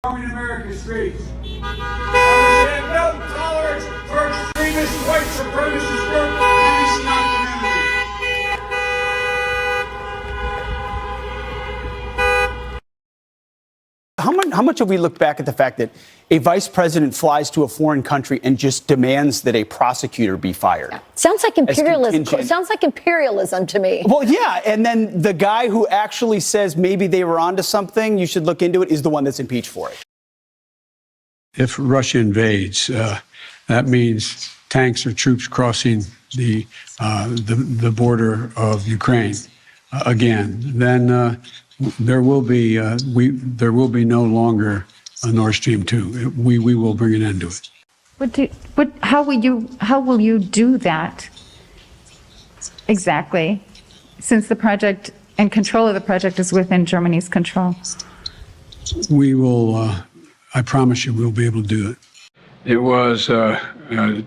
In America's streets. And we have no tolerance for extremist white supremacist groups policing our community. How much have we looked back at the fact that a vice president flies to a foreign country and just demands that a prosecutor be fired? Sounds like imperialism. Sounds like imperialism to me. Well, yeah. And then the guy who actually says maybe they were onto something, you should look into it, is the one that's impeached for it. If Russia invades, that means tanks or troops crossing the border of Ukraine again. Then there will be no longer a Nord Stream 2. We will bring an end to it. How will you do that exactly? Since the project and control of the project is within Germany's control. We will. I promise you, we'll be able to do it. It was a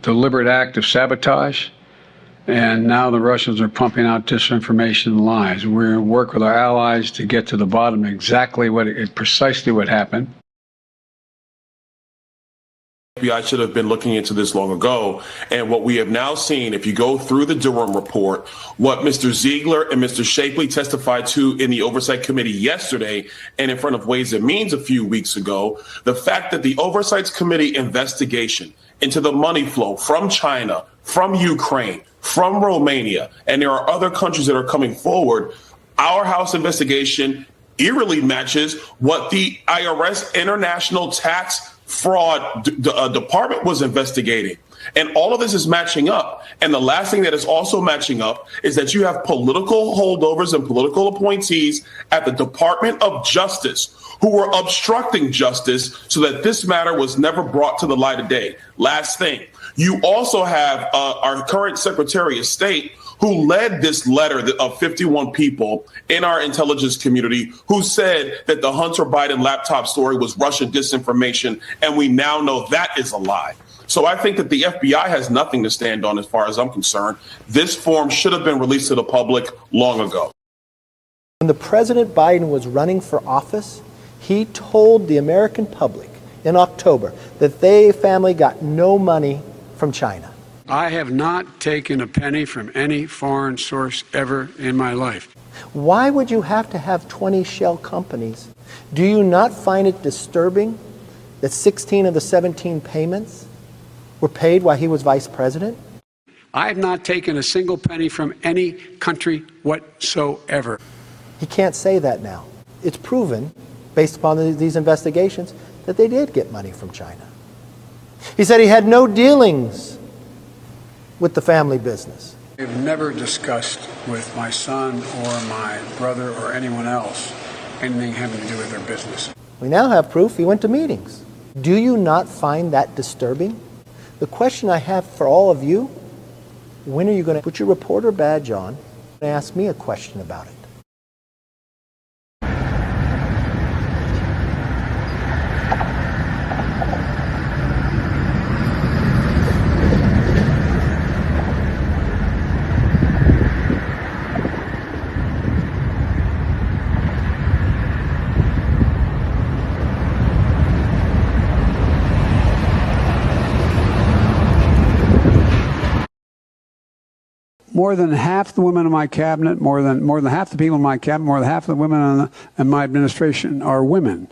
deliberate act of sabotage, and now the Russians are pumping out disinformation and lies. We're going to work with our allies to get to the bottom of precisely what happened. FBI should have been looking into this long ago. And what we have now seen, if you go through the Durham report, what Mr. Ziegler and Mr. Shapley testified to in the Oversight Committee yesterday and in front of Ways and Means a few weeks ago, the fact that the Oversight Committee investigation into the money flow from China, from Ukraine, from Romania, and there are other countries that are coming forward, our House investigation eerily matches what the IRS International Tax Fraud Department was investigating. And all of this is matching up. And the last thing that is also matching up is that you have political holdovers and political appointees at the Department of Justice who were obstructing justice so that this matter was never brought to the light of day. Last thing, you also have our current Secretary of State who led this letter of 51 people in our intelligence community who said that the Hunter Biden laptop story was Russian disinformation. And we now know that is a lie. So I think that the FBI has nothing to stand on as far as I'm concerned. This form should have been released to the public long ago. When the President Biden was running for office, he told the American public in October that they family got no money from China. I have not taken a penny from any foreign source ever in my life. Why would you have to have 20 shell companies? Do you not find it disturbing that 16 of the 17 payments were paid while he was vice president? I have not taken a single penny from any country whatsoever. He can't say that now. It's proven, based upon these investigations, that they did get money from China. He said he had no dealings with the family business. I've never discussed with my son or my brother or anyone else anything having to do with their business. We now have proof he went to meetings. Do you not find that disturbing? The question I have for all of you, when are you going to put your reporter badge on and ask me a question about it? More than half the women in my cabinet, more than half the people in my cabinet, more than half the women in my administration are women.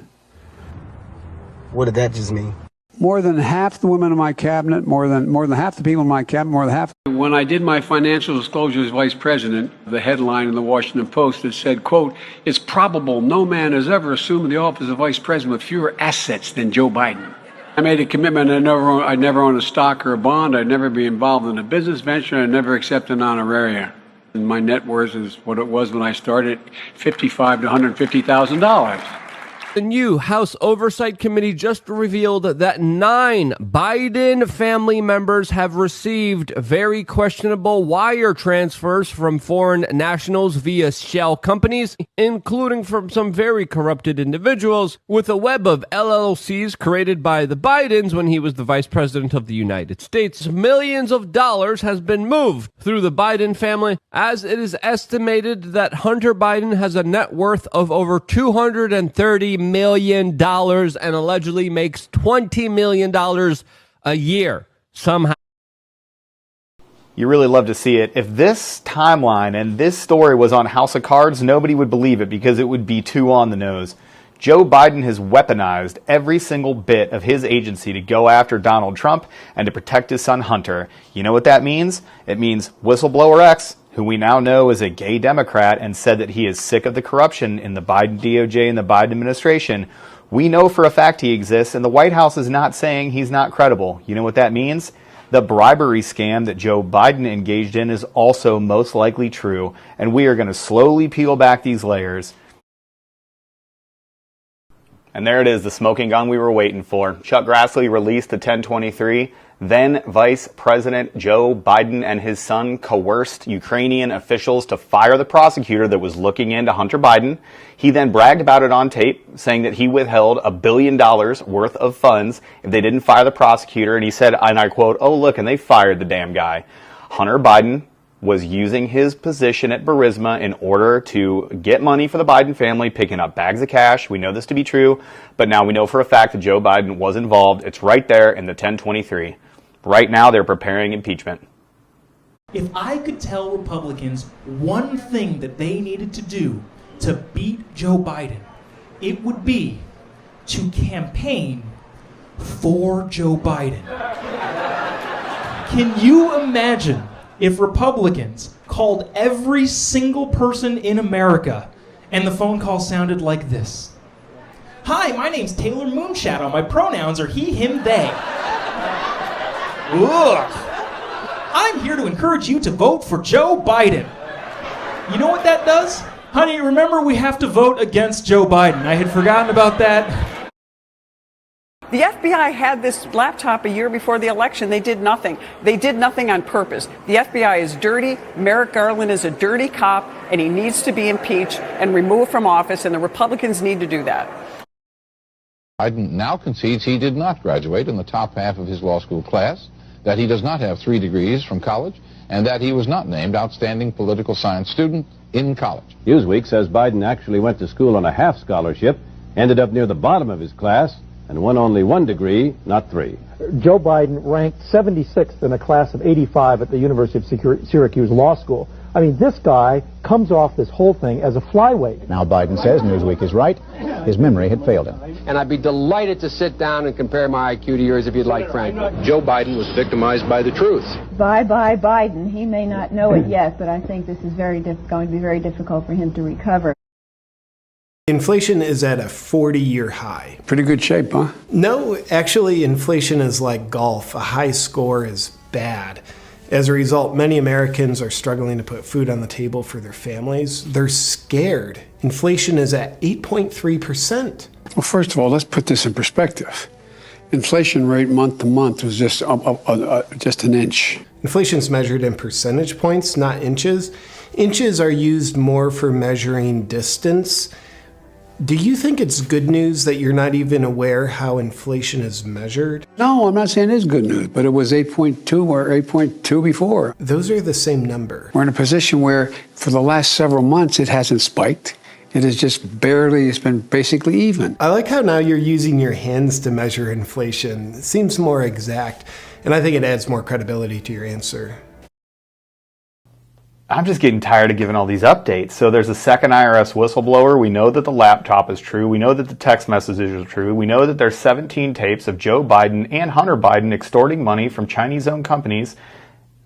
What did that just mean? More than half the women in my cabinet, more than half the people in my cabinet, more than half. When I did my financial disclosure as vice president, the headline in the Washington Post that said, quote, "It's probable no man has ever assumed the office of vice president with fewer assets than Joe Biden." I made a commitment I'd never own a stock or a bond. I'd never be involved in a business venture. I'd never accept an honoraria. And my net worth is what it was when I started, $55,000 to $150,000. The new House Oversight Committee just revealed that 9 Biden family members have received very questionable wire transfers from foreign nationals via shell companies, including from some very corrupted individuals, with a web of LLCs created by the Bidens when he was the vice president of the United States. Millions of dollars has been moved through the Biden family, as it is estimated that Hunter Biden has a net worth of over $230 million and allegedly makes $20 million a year somehow. You really love to see it. If this timeline and this story was on House of Cards, nobody would believe it because it would be too on the nose. Joe Biden has weaponized every single bit of his agency to go after Donald Trump and to protect his son Hunter. You know what that means? It means Whistleblower X, who we now know is a gay Democrat and said that he is sick of the corruption in the Biden DOJ and the Biden administration. We know for a fact he exists, and the White House is not saying he's not credible. You know what that means? The bribery scam that Joe Biden engaged in is also most likely true, and we are going to slowly peel back these layers. And there it is, the smoking gun we were waiting for. Chuck Grassley released the 1023. Then Vice President Joe Biden and his son coerced Ukrainian officials to fire the prosecutor that was looking into Hunter Biden. He then bragged about it on tape, saying that he withheld $1 billion worth of funds if they didn't fire the prosecutor. And he said, and I quote, "Oh, look, and they fired the damn guy." Hunter Biden was using his position at Burisma in order to get money for the Biden family, picking up bags of cash. We know this to be true, but now we know for a fact that Joe Biden was involved. It's right there in the 1023. Right now, they're preparing impeachment. If I could tell Republicans one thing that they needed to do to beat Joe Biden, it would be to campaign for Joe Biden. Can you imagine if Republicans called every single person in America and the phone call sounded like this? "Hi, my name's Taylor Moonshadow. My pronouns are he, him, they. Ugh. I'm here to encourage you to vote for Joe Biden." You know what that does? Honey, remember we have to vote against Joe Biden. I had forgotten about that. The FBI had this laptop a year before the election. They did nothing. They did nothing on purpose. The FBI is dirty. Merrick Garland is a dirty cop, and he needs to be impeached and removed from office, and the Republicans need to do that. Biden now concedes he did not graduate in the top half of his law school class, that he does not have 3 degrees from college, and that he was not named outstanding political science student in college. Newsweek says Biden actually went to school on a half scholarship, ended up near the bottom of his class, and won only 1 degree, not 3. Joe Biden ranked 76th in a class of 85 at the University of Syracuse Law School. I mean, this guy comes off this whole thing as a flyweight. Now Biden says Newsweek is right. His memory had failed him. And I'd be delighted to sit down and compare my IQ to yours if you'd like, Frank. Joe Biden was victimized by the truth. Bye Biden. He may not know it yet, but I think this is going to be very difficult for him to recover. Inflation is at a 40-year high. Pretty good shape, huh? No, actually, inflation is like golf. A high score is bad. As a result, many Americans are struggling to put food on the table for their families. They're scared. Inflation is at 8.3%. Well, first of all, let's put this in perspective. Inflation rate month to month was just an inch. Inflation's measured in percentage points, not inches. Inches are used more for measuring distance. Do you think it's good news that you're not even aware how inflation is measured? No, I'm not saying it is good news, but it was 8.2 or 8.2 before. Those are the same number. We're in a position where for the last several months it hasn't spiked. It is just barely, it's been basically even. I like how now you're using your hands to measure inflation. It seems more exact, and I think it adds more credibility to your answer. I'm just getting tired of giving all these updates. So there's a second IRS whistleblower. We know that the laptop is true. We know that the text messages are true. We know that there's 17 tapes of Joe Biden and Hunter Biden extorting money from Chinese-owned companies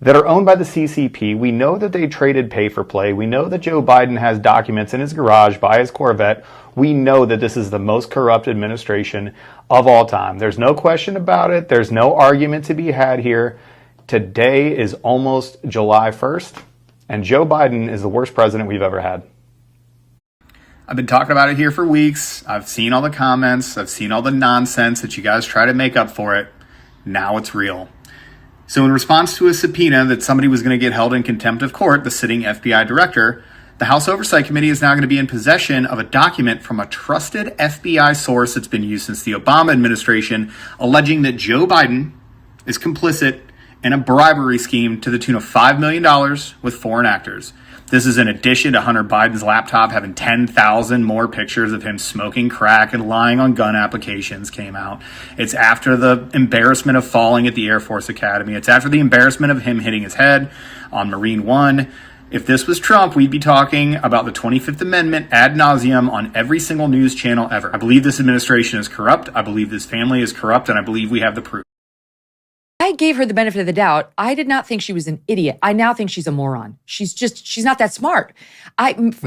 that are owned by the CCP. We know that they traded pay for play. We know that Joe Biden has documents in his garage by his Corvette. We know that this is the most corrupt administration of all time. There's no question about it. There's no argument to be had here. Today is almost July 1st. And Joe Biden is the worst president we've ever had. I've been talking about it here for weeks. I've seen all the comments. I've seen all the nonsense that you guys try to make up for it. Now it's real. So in response to a subpoena that somebody was going to get held in contempt of court, the sitting FBI director, the House Oversight Committee is now going to be in possession of a document from a trusted FBI source that's been used since the Obama administration, alleging that Joe Biden is complicit in a bribery scheme to the tune of $5 million with foreign actors. This is in addition to Hunter Biden's laptop having 10,000 more pictures of him smoking crack and lying on gun applications came out. It's after the embarrassment of falling at the Air Force Academy. It's after the embarrassment of him hitting his head on Marine One. If this was Trump, we'd be talking about the 25th Amendment ad nauseum on every single news channel ever. I believe this administration is corrupt. I believe this family is corrupt, and I believe we have the proof. I gave her the benefit of the doubt. I did not think she was an idiot. I now think she's a moron. She's not that smart.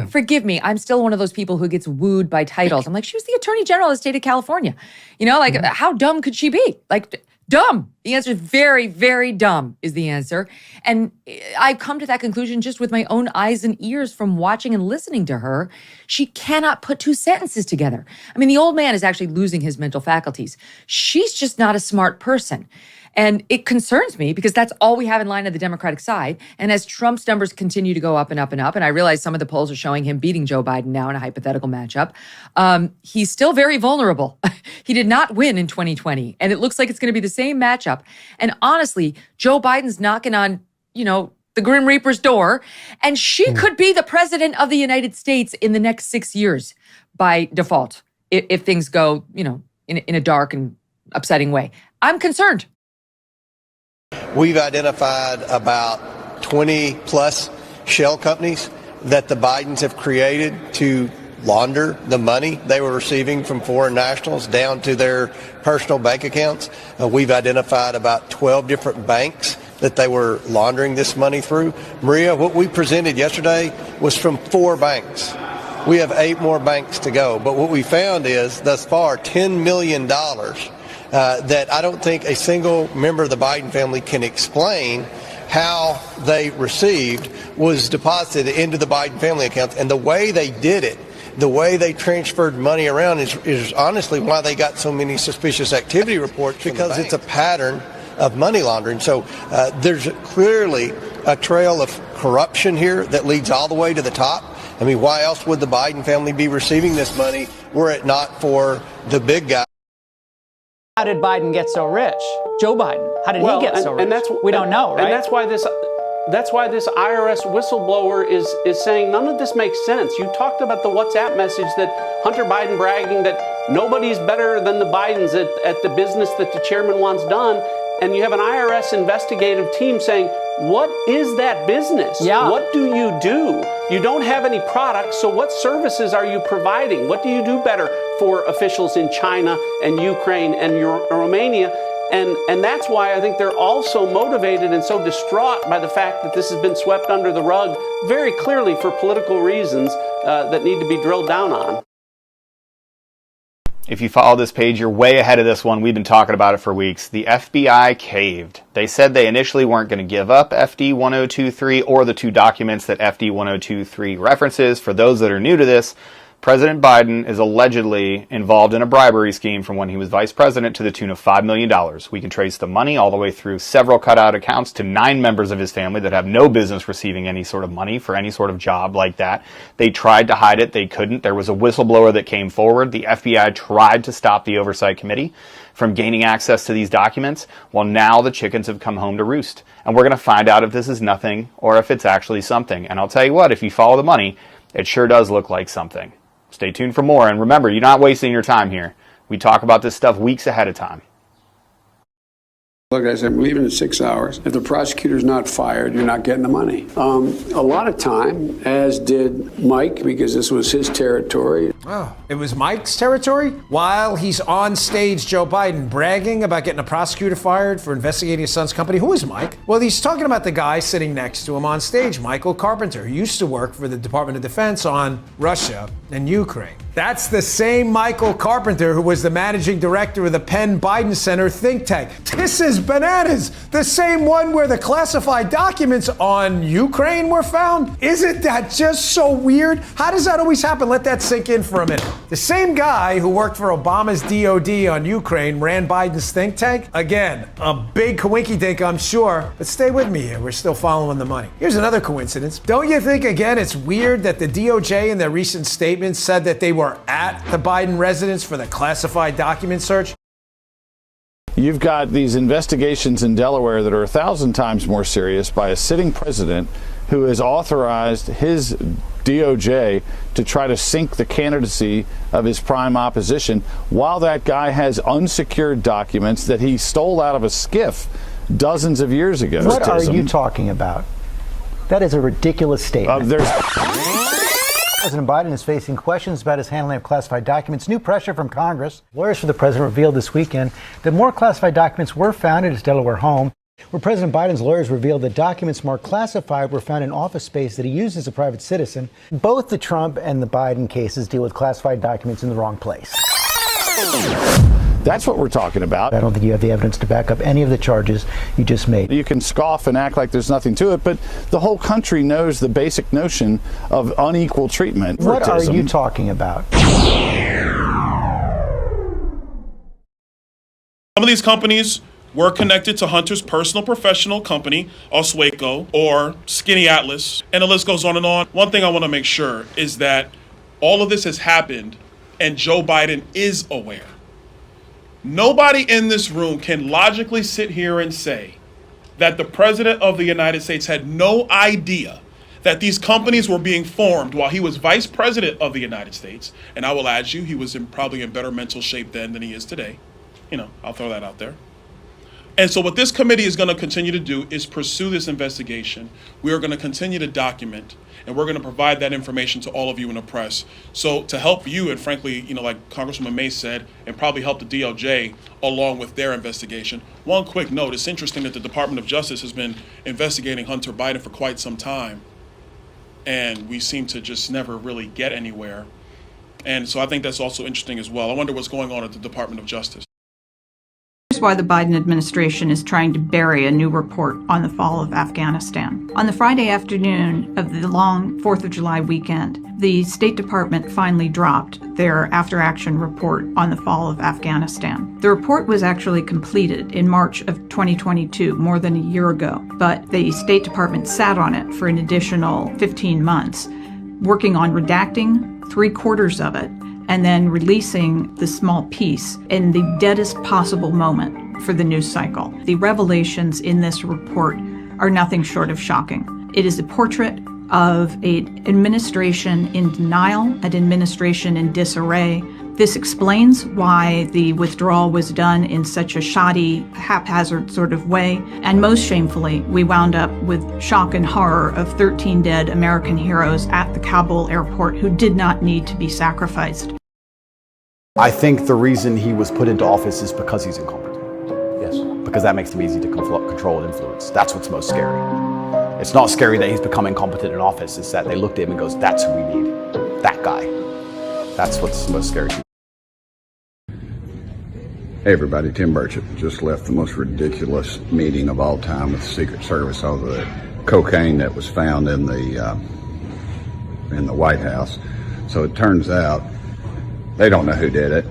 Forgive me. I'm still one of those people who gets wooed by titles. I'm like, she was the Attorney General of the state of California. You know, like, how dumb could she be? Like, dumb. The answer is very, very dumb is the answer. And I've come to that conclusion just with my own eyes and ears from watching and listening to her. She cannot put two sentences together. I mean, the old man is actually losing his mental faculties. She's just not a smart person. And it concerns me because that's all we have in line on the Democratic side. And as Trump's numbers continue to go up and up and up, and I realize some of the polls are showing him beating Joe Biden now in a hypothetical matchup, he's still very vulnerable. He did not win in 2020. And it looks like it's going to be the same matchup. And honestly, Joe Biden's knocking on, the Grim Reaper's door, and she could be the president of the United States in the next 6 years by default, if things go, in a dark and upsetting way. I'm concerned. We've identified about 20 plus shell companies that the Bidens have created to launder the money they were receiving from foreign nationals down to their personal bank accounts. We've identified about 12 different banks that they were laundering this money through. Maria, what we presented yesterday was from 4 banks. We have 8 more banks to go. But what we found is, thus far, $10 million that I don't think a single member of the Biden family can explain how they received was deposited into the Biden family accounts. And the way they did it, the way they transferred money around is honestly why they got so many suspicious activity reports, because it's a pattern of money laundering. So there's clearly a trail of corruption here that leads all the way to the top. I mean, why else would the Biden family be receiving this money were it not for the big guy? How did Biden get so rich? Joe Biden. How did he get so rich? We don't know, right? And that's why this IRS whistleblower is saying none of this makes sense. You talked about the WhatsApp message that Hunter Biden bragging that nobody's better than the Bidens at the business that the chairman wants done. And you have an IRS investigative team saying, what is that business? Yeah. What do? You don't have any products, so what services are you providing? What do you do better for officials in China and Ukraine and Romania? And that's why I think they're all so motivated and so distraught by the fact that this has been swept under the rug very clearly for political reasons that need to be drilled down on. If you follow this page, you're way ahead of this one. We've been talking about it for weeks. The FBI caved. They said they initially weren't going to give up FD 1023 or the 2 documents that FD 1023 references. For those that are new to this, President Biden is allegedly involved in a bribery scheme from when he was vice president to the tune of $5 million. We can trace the money all the way through several cutout accounts to 9 members of his family that have no business receiving any sort of money for any sort of job like that. They tried to hide it. They couldn't. There was a whistleblower that came forward. The FBI tried to stop the Oversight Committee from gaining access to these documents. Well, now the chickens have come home to roost. And we're going to find out if this is nothing or if it's actually something. And I'll tell you what, if you follow the money, it sure does look like something. Stay tuned for more. And remember, you're not wasting your time here. We talk about this stuff weeks ahead of time. Look, I said, I'm leaving in 6 hours. If the prosecutor's not fired, you're not getting the money. A lot of time, as did Mike, because this was his territory. Oh, it was Mike's territory? While he's on stage, Joe Biden bragging about getting a prosecutor fired for investigating his son's company. Who is Mike? Well, he's talking about the guy sitting next to him on stage, Michael Carpenter, who used to work for the Department of Defense on Russia and Ukraine. That's the same Michael Carpenter who was the managing director of the Penn Biden Center think tank. This is bananas. The same one where the classified documents on Ukraine were found. Isn't that just so weird? How does that always happen? Let that sink in for a minute. The same guy who worked for Obama's DOD on Ukraine ran Biden's think tank. Again, a big coinky-dink, I'm sure. But stay with me here. We're still following the money. Here's another coincidence. Don't you think, again, it's weird that the DOJ in their recent statements said that they were at the Biden residence for the classified document search? You've got these investigations in Delaware that are 1,000 times more serious by a sitting president who has authorized his DOJ to try to sink the candidacy of his prime opposition, while that guy has unsecured documents that he stole out of a skiff dozens of years ago. What are you talking about? That is a ridiculous statement. President Biden is facing questions about his handling of classified documents. New pressure from Congress. Lawyers for the president revealed this weekend that more classified documents were found at his Delaware home, where President Biden's lawyers revealed that documents marked classified were found in office space that he used as a private citizen. Both the Trump and the Biden cases deal with classified documents in the wrong place. That's what we're talking about. I don't think you have the evidence to back up any of the charges you just made. You can scoff and act like there's nothing to it, but the whole country knows the basic notion of unequal treatment. What are you talking about? Some of these companies were connected to Hunter's personal professional company, Oswego, or Skinny Atlas, and the list goes on and on. One thing I want to make sure is that all of this has happened and Joe Biden is aware. Nobody in this room can logically sit here and say that the President of the United States had no idea that these companies were being formed while he was Vice President of the United States. And I will add you, he was probably in better mental shape then than he is today. I'll throw that out there. And so what this committee is going to continue to do is pursue this investigation. We are going to continue to document, and we're going to provide that information to all of you in the press. So to help you, and frankly, like Congresswoman May said, and probably help the DOJ along with their investigation. One quick note, it's interesting that the Department of Justice has been investigating Hunter Biden for quite some time, and we seem to just never really get anywhere. And so I think that's also interesting as well. I wonder what's going on at the Department of Justice. Here's why the Biden administration is trying to bury a new report on the fall of Afghanistan. On the Friday afternoon of the long 4th of July weekend, the State Department finally dropped their after-action report on the fall of Afghanistan. The report was actually completed in March of 2022, more than a year ago, but the State Department sat on it for an additional 15 months, working on redacting 3/4 of it, and then releasing the small piece in the deadest possible moment for the news cycle. The revelations in this report are nothing short of shocking. It is a portrait of an administration in denial, an administration in disarray. This explains why the withdrawal was done in such a shoddy, haphazard sort of way. And most shamefully, we wound up with shock and horror of 13 dead American heroes at the Kabul airport who did not need to be sacrificed. I think the reason he was put into office is because he's incompetent. Yes. Because that makes him easy to control and influence. That's what's most scary. It's not scary that he's become incompetent in office. It's that they looked at him and goes, that's who we need. That guy. That's what's most scary. Hey everybody, Tim Burchett. Just left the most ridiculous meeting of all time with the Secret Service over the cocaine that was found in the White House. So it turns out they don't know who did it.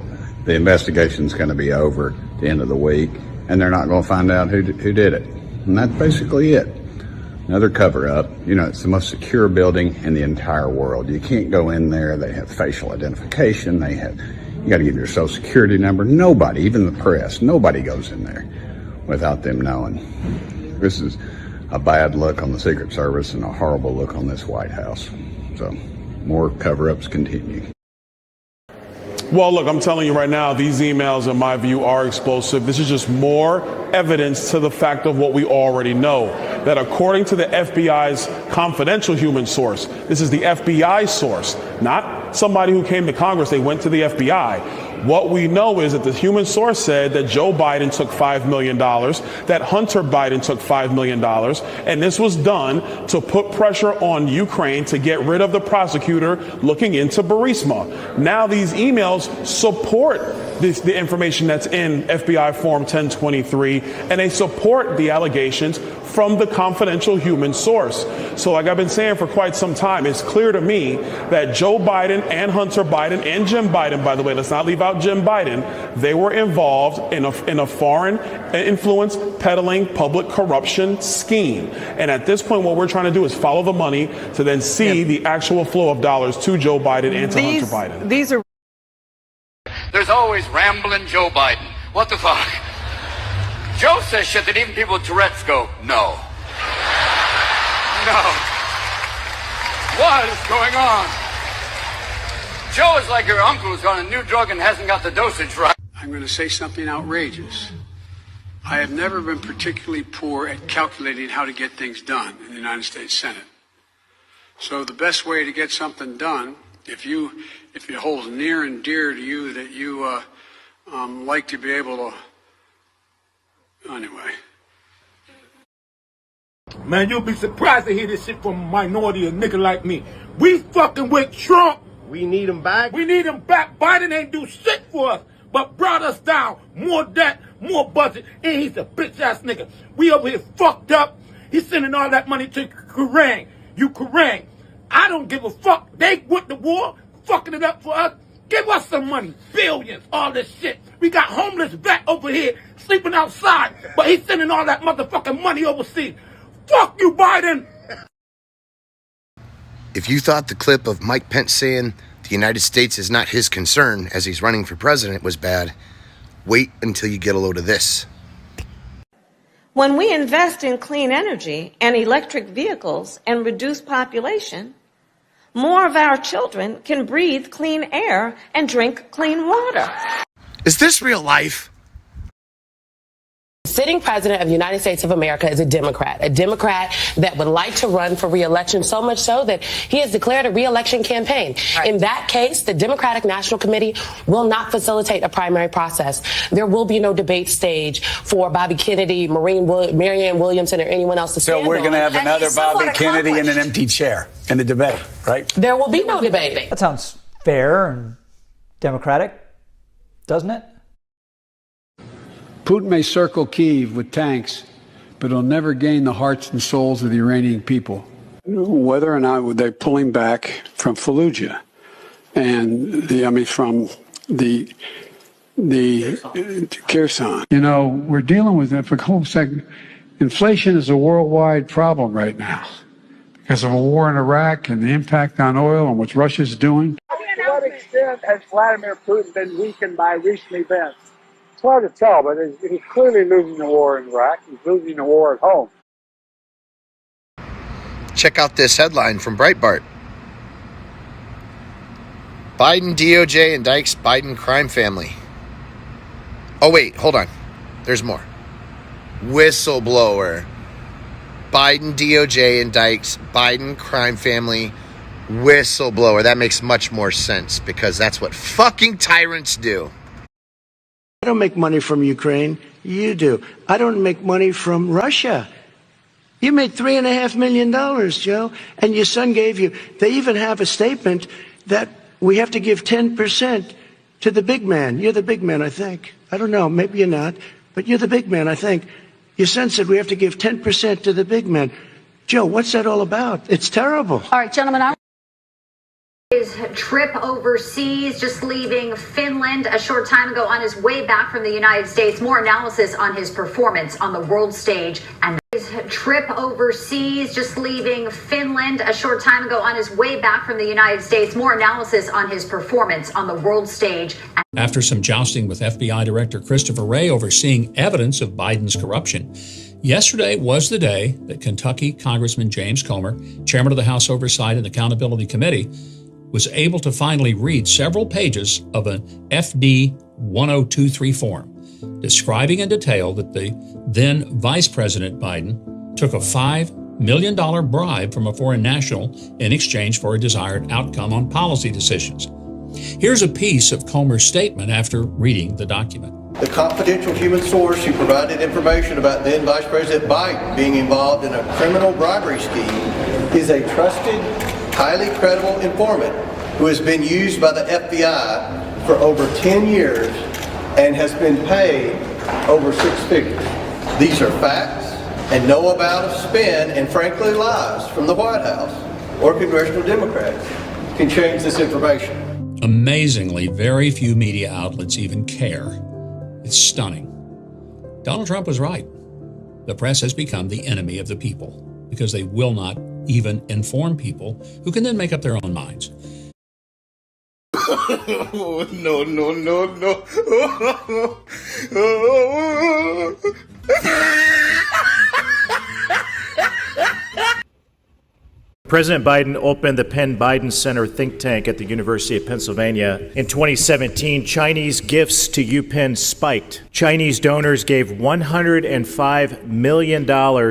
The investigation's going to be over at the end of the week, and they're not going to find out who did it. And that's basically it. Another cover-up. It's the most secure building in the entire world. You can't go in there. They have facial identification. You got to give your social security number. Nobody, even the press, nobody goes in there without them knowing. This is a bad look on the Secret Service and a horrible look on this White House. So more cover-ups continue. Well, look, I'm telling you right now, these emails, in my view, are explosive. This is just more evidence to the fact of what we already know, that according to the FBI's confidential human source, this is the FBI source, not somebody who came to Congress, they went to the FBI. What we know is that the human source said that Joe Biden took $5 million, that Hunter Biden took $5 million, and this was done to put pressure on Ukraine to get rid of the prosecutor looking into Burisma. Now these emails support the information that's in FBI Form 1023, and they support the allegations from the confidential human source. So like I've been saying for quite some time, it's clear to me that Joe Biden and Hunter Biden and Jim Biden, by the way, let's not leave out Jim Biden, they were involved in a foreign influence peddling public corruption scheme. And at this point, what we're trying to do is follow the money to then see the actual flow of dollars to Joe Biden and to Hunter Biden. There's always rambling Joe Biden. What the fuck? Joe says shit that even people with Tourette's go, no. No. What is going on? Joe is like your uncle who's on a new drug and hasn't got the dosage right. I'm going to say something outrageous. I have never been particularly poor at calculating how to get things done in the United States Senate. So the best way to get something done, if it holds near and dear to you that you like to be able to, anyway. Man, you'll be surprised to hear this shit from a minority, a nigga like me. We fucking with Trump. We need him back. We need him back. Biden ain't do shit for us, but brought us down. More debt, more budget, and he's a bitch ass nigga. We over here fucked up. He's sending all that money to Ukraine. I don't give a fuck. They went to war, fucking it up for us. Give us some money, billions, all this shit. We got homeless vet over here sleeping outside, but he's sending all that motherfucking money overseas. Fuck you, Biden! If you thought the clip of Mike Pence saying the United States is not his concern as he's running for president was bad, wait until you get a load of this. When we invest in clean energy and electric vehicles and reduce population, more of our children can breathe clean air and drink clean water. Is this real life? Sitting president of the United States of America is a Democrat that would like to run for re-election, so much so that he has declared a re-election campaign. Right. In that case, the Democratic National Committee will not facilitate a primary process. There will be no debate stage for Bobby Kennedy, Marianne Williamson, or anyone else to stand on. So we're going to have another Bobby Kennedy in an empty chair in the debate, right? There will be no debate. That sounds fair and democratic, doesn't it? Putin may circle Kyiv with tanks, but he'll never gain the hearts and souls of the Iranian people. Whether or not they're pulling back from Fallujah and from the Kherson. You know, we're dealing with it. For a whole second, inflation is a worldwide problem right now because of a war in Iraq and the impact on oil and what Russia's doing. To what extent has Vladimir Putin been weakened by recent events? It's hard to tell, but he's clearly losing the war in Iraq. He's losing the war at home. Check out this headline from Breitbart. Biden DOJ indicts Biden crime family. Oh, wait, hold on. There's more. Whistleblower. Biden DOJ indicts Biden crime family whistleblower. That makes much more sense because that's what fucking tyrants do. I don't make money from Ukraine. You do. I don't make money from Russia. You made $3.5 million, Joe, and your son gave you. They even have a statement that we have to give 10% to the big man. You're the big man, I think. I don't know. Maybe you're not, but you're the big man, I think. Your son said we have to give 10% to the big man. Joe, what's that all about? It's terrible. All right, gentlemen. His trip overseas, just leaving Finland a short time ago on his way back from the United States. More analysis on his performance on the world stage. And his trip overseas, just leaving Finland a short time ago on his way back from the United States. More analysis on his performance on the world stage. After some jousting with FBI Director Christopher Wray overseeing evidence of Biden's corruption, yesterday was the day that Kentucky Congressman James Comer, chairman of the House Oversight and Accountability Committee, was able to finally read several pages of an FD 1023 form describing in detail that the then Vice President Biden took a $5 million bribe from a foreign national in exchange for a desired outcome on policy decisions. Here's a piece of Comer's statement after reading the document. The confidential human source who provided information about then Vice President Biden being involved in a criminal bribery scheme is a trusted, highly credible informant who has been used by the FBI for over 10 years and has been paid over 6 figures. These are facts and no amount of spin and frankly lies from the White House or congressional Democrats can change this information. Amazingly, very few media outlets even care. It's stunning. Donald Trump was right. The press has become the enemy of the people because they will not even inform people who can then make up their own minds. No. President Biden opened the Penn Biden Center think tank at the University of Pennsylvania. In 2017, Chinese gifts to UPenn spiked. Chinese donors gave $105 million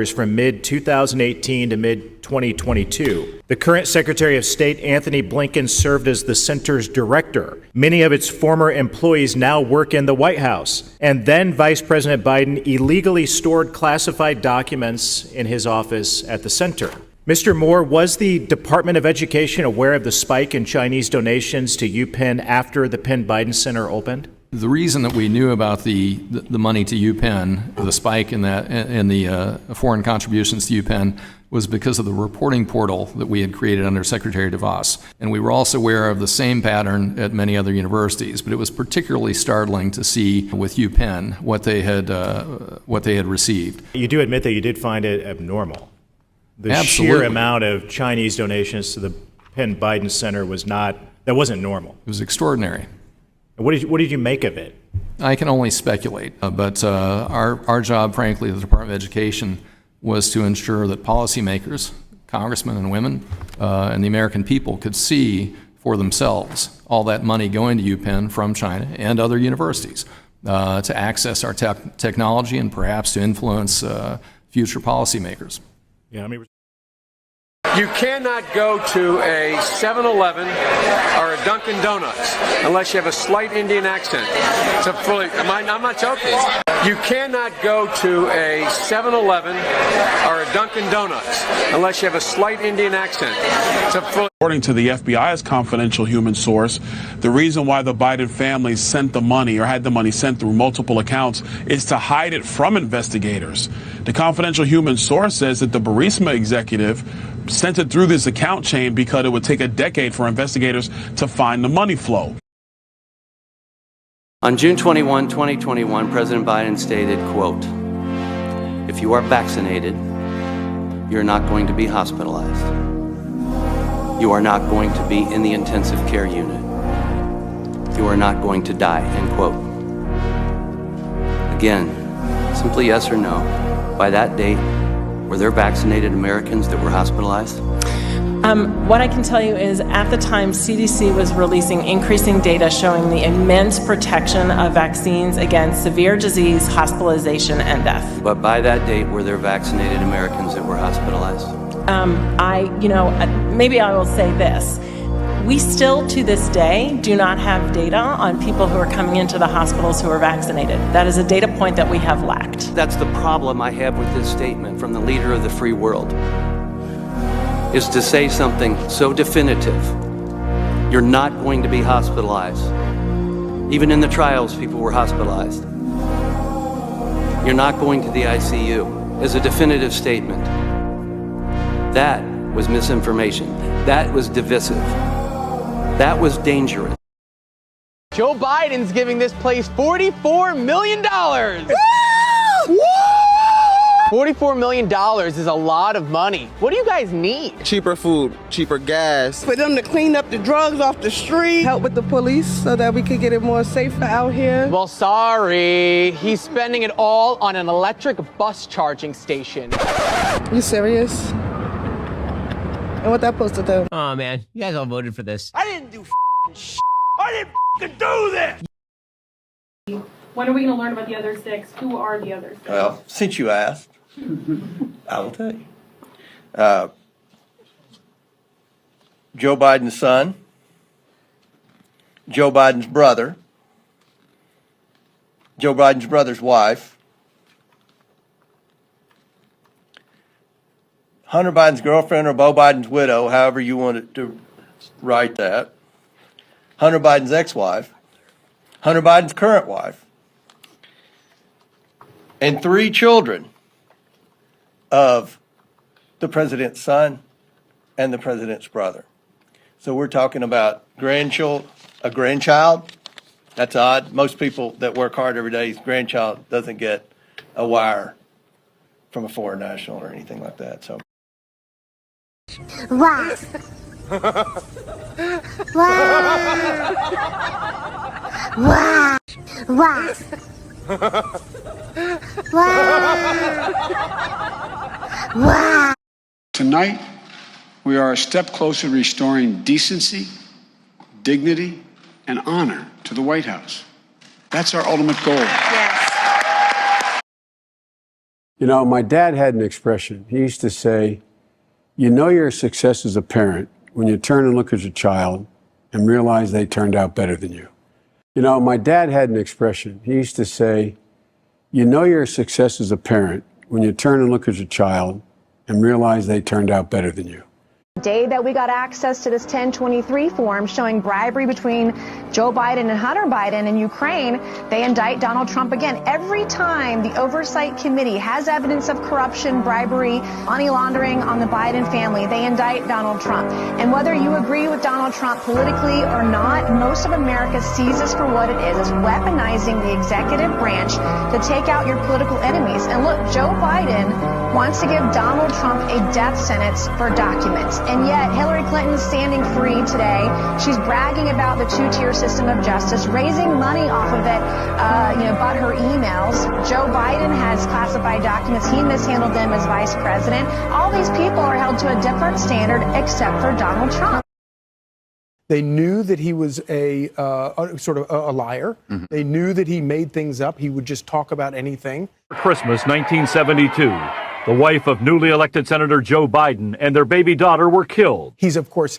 from mid-2018 to mid-2022. The current Secretary of State, Anthony Blinken, served as the center's director. Many of its former employees now work in the White House. And then Vice President Biden illegally stored classified documents in his office at the center. Mr. Moore, was the Department of Education aware of the spike in Chinese donations to UPenn after the Penn Biden Center opened? The reason that we knew about the money to UPenn, the spike in the foreign contributions to UPenn, was because of the reporting portal that we had created under Secretary DeVos. And we were also aware of the same pattern at many other universities, but it was particularly startling to see with UPenn what they had received. You do admit that you did find it abnormal. The Absolutely. sheer amount of Chinese donations to the Penn Biden Center wasn't normal. It was extraordinary. What did you make of it? I can only speculate, but our job, frankly, at the Department of Education was to ensure that policymakers, congressmen and women, and the American people could see for themselves all that money going to UPenn from China and other universities to access our technology and perhaps to influence future policymakers. Yeah, You cannot go to a 7-Eleven or a Dunkin' Donuts unless you have a slight Indian accent. I'm not joking. You cannot go to a 7-Eleven or a Dunkin' Donuts unless you have a slight Indian accent. According to the FBI's confidential human source, the reason why the Biden family sent the money or had the money sent through multiple accounts is to hide it from investigators. The confidential human source says that the Burisma executive sent it through this account chain because it would take a decade for investigators to find the money flow. On June 21, 2021, President Biden stated, quote, "If you are vaccinated, you're not going to be hospitalized. You are not going to be in the intensive care unit. You are not going to die," end quote. Again, simply yes or no. By that date, were there vaccinated Americans that were hospitalized? What I can tell you is at the time, CDC was releasing increasing data showing the immense protection of vaccines against severe disease, hospitalization, and death. But by that date, were there vaccinated Americans that were hospitalized? Maybe I will say this. We still, to this day, do not have data on people who are coming into the hospitals who are vaccinated. That is a data point that we have lacked. That's the problem I have with this statement from the leader of the free world, is to say something so definitive. You're not going to be hospitalized. Even in the trials, people were hospitalized. You're not going to the ICU is a definitive statement. That was misinformation. That was divisive. That was dangerous. Joe Biden's giving this place $44 million. Woo! $44 million is a lot of money. What do you guys need? Cheaper food, cheaper gas. For them to clean up the drugs off the street. Help with the police so that we could get it more safer out here. Well, sorry. He's spending it all on an electric bus charging station. You serious? And what that supposed to do? Oh man, you guys all voted for this. I didn't do shit. I didn't do this. When are we going to learn about the other six? Who are the other six? Well, since you asked, I will tell you. Joe Biden's son, Joe Biden's brother, Joe Biden's brother's wife, Hunter Biden's girlfriend or Beau Biden's widow, however you want to write that, Hunter Biden's ex-wife, Hunter Biden's current wife, and 3 children of the president's son and the president's brother. So we're talking about a grandchild. That's odd. Most people that work hard every day's grandchild doesn't get a wire from a foreign national or anything like that. So. Wow. Wow. Wow. Wow. Tonight, we are a step closer to restoring decency, dignity, and honor to the White House. That's our ultimate goal. Yes. You know, my dad had an expression. He used to say, you know your success as a parent when you turn and look at your child and realize they turned out better than you. You know, my dad had an expression. He used to say, you know your success as a parent when you turn and look at your child and realize they turned out better than you. Day that we got access to this 1023 form showing bribery between Joe Biden and Hunter Biden in Ukraine, they indict Donald Trump again. Every time the Oversight Committee has evidence of corruption, bribery, money laundering on the Biden family, they indict Donald Trump. And whether you agree with Donald Trump politically or not, most of America sees this for what it is weaponizing the executive branch to take out your political enemies. And look, Joe Biden wants to give Donald Trump a death sentence for documents. And yet Hillary Clinton is standing free today. She's bragging about the two-tier system of justice, raising money off of it, but her emails. Joe Biden has classified documents. He mishandled them as vice president. All these people are held to a different standard except for Donald Trump. They knew that he was a liar. Mm-hmm. They knew that he made things up. He would just talk about anything. Christmas 1972. The wife of newly elected Senator Joe Biden and their baby daughter were killed. He's, of course,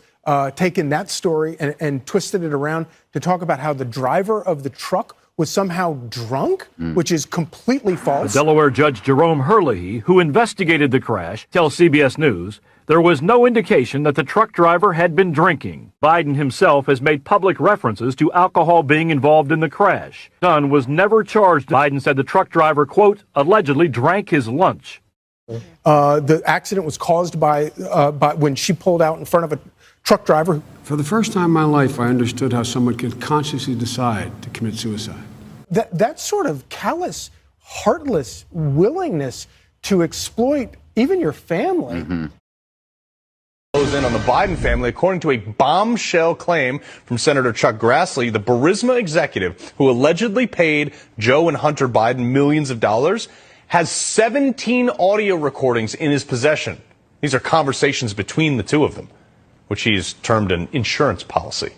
taken that story and twisted it around to talk about how the driver of the truck was somehow drunk, which is completely false. The Delaware Judge Jerome Herlihy, who investigated the crash, tells CBS News there was no indication that the truck driver had been drinking. Biden himself has made public references to alcohol being involved in the crash. Son was never charged. Biden said the truck driver, quote, allegedly drank his lunch. The accident was caused by when she pulled out in front of a truck driver. For the first time in my life, I understood how someone could consciously decide to commit suicide. That sort of callous, heartless willingness to exploit even your family. Mm-hmm. Close in on the Biden family, according to a bombshell claim from Senator Chuck Grassley, the Burisma executive who allegedly paid Joe and Hunter Biden millions of dollars has 17 audio recordings in his possession. These are conversations between the two of them, which he's termed an insurance policy.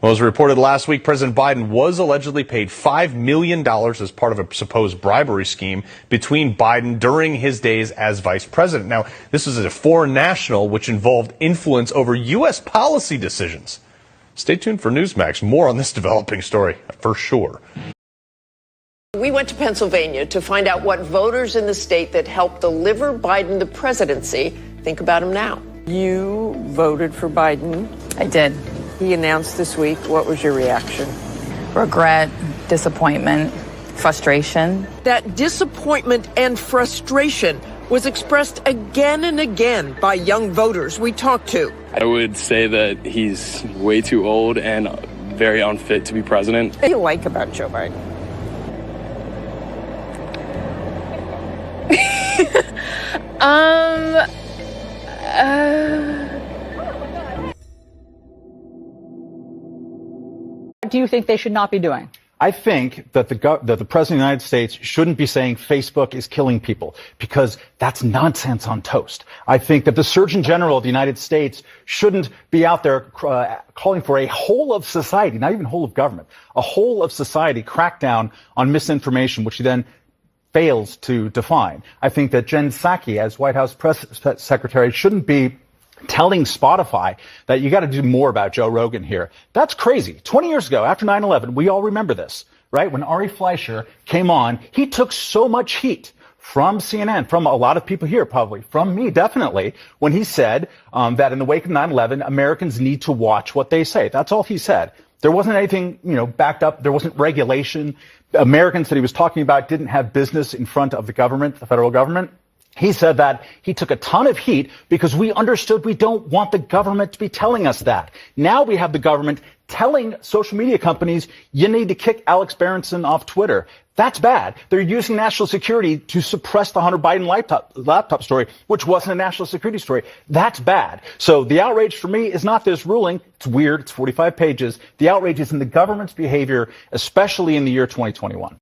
Well, as reported last week, President Biden was allegedly paid $5 million as part of a supposed bribery scheme between Biden during his days as vice president. Now, this was a foreign national which involved influence over U.S. policy decisions. Stay tuned for Newsmax. More on this developing story, for sure. We went to Pennsylvania to find out what voters in the state that helped deliver Biden the presidency think about him now. You voted for Biden. I did. He announced this week. What was your reaction? Regret, disappointment, frustration. That disappointment and frustration was expressed again and again by young voters we talked to. I would say that he's way too old and very unfit to be president. What do you like about Joe Biden? What do you think they should not be doing? I think that the President of the United States shouldn't be saying Facebook is killing people, because that's nonsense on toast. I think that the Surgeon General of the United States shouldn't be out there calling for a whole of society, not even whole of government, a whole of society crackdown on misinformation, which he then fails to define. I think that Jen Psaki, as White House press secretary, shouldn't be telling Spotify that you got to do more about Joe Rogan here. That's crazy. 20 years ago, after 9/11, we all remember this, right? When Ari Fleischer came on, he took so much heat from CNN, from a lot of people here probably, from me definitely, when he said that in the wake of 9/11, Americans need to watch what they say. That's all he said. There wasn't anything, backed up. There wasn't regulation. Americans that he was talking about didn't have business in front of the government, the federal government. He said that he took a ton of heat because we understood we don't want the government to be telling us that. Now we have the government telling social media companies, you need to kick Alex Berenson off Twitter. That's bad. They're using national security to suppress the Hunter Biden laptop story, which wasn't a national security story. That's bad. So the outrage for me is not this ruling. It's weird. It's 45 pages. The outrage is in the government's behavior, especially in the year 2021.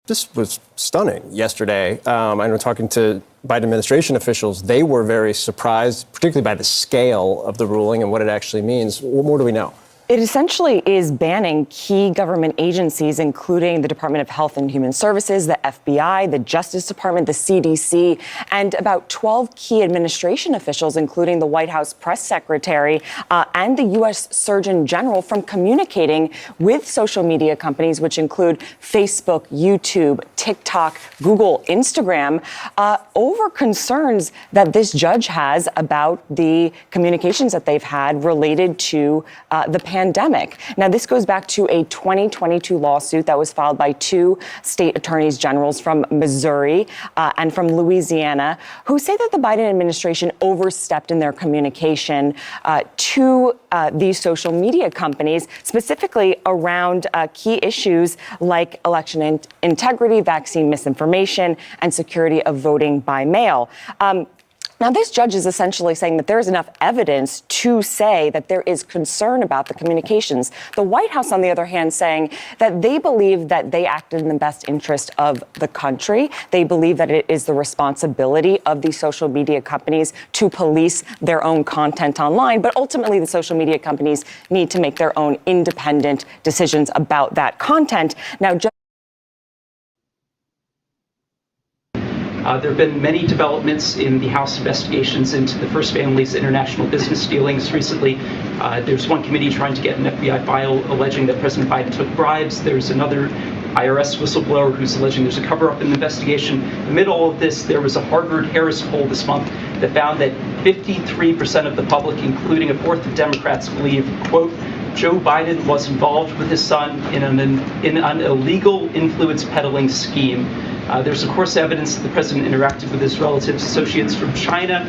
This was stunning yesterday. I know talking to Biden administration officials, they were very surprised, particularly by the scale of the ruling and what it actually means. What more do we know? It essentially is banning key government agencies, including the Department of Health and Human Services, the FBI, the Justice Department, the CDC, and about 12 key administration officials, including the White House press secretary and the U.S. Surgeon General, from communicating with social media companies, which include Facebook, YouTube, TikTok, Google, Instagram, over concerns that this judge has about the communications that they've had related to the pandemic. Now, this goes back to a 2022 lawsuit that was filed by two state attorneys generals from Missouri and from Louisiana, who say that the Biden administration overstepped in their communication to these social media companies, specifically around key issues like election integrity, vaccine misinformation, and security of voting by mail. Now, this judge is essentially saying that there is enough evidence to say that there is concern about the communications. The White House, on the other hand, saying that they believe that they acted in the best interest of the country. They believe that it is the responsibility of these social media companies to police their own content online. But ultimately, the social media companies need to make their own independent decisions about that content. Now, There have been many developments in the House investigations into the First Family's international business dealings. Recently, there's one committee trying to get an FBI file alleging that President Biden took bribes. There's another IRS whistleblower who's alleging there's a cover-up in the investigation. Amid all of this, there was a Harvard-Harris poll this month that found that 53% of the public, including a fourth of Democrats, believe, quote, Joe Biden was involved with his son in an illegal influence peddling scheme. There's, of course, evidence that the president interacted with his relatives, associates from China,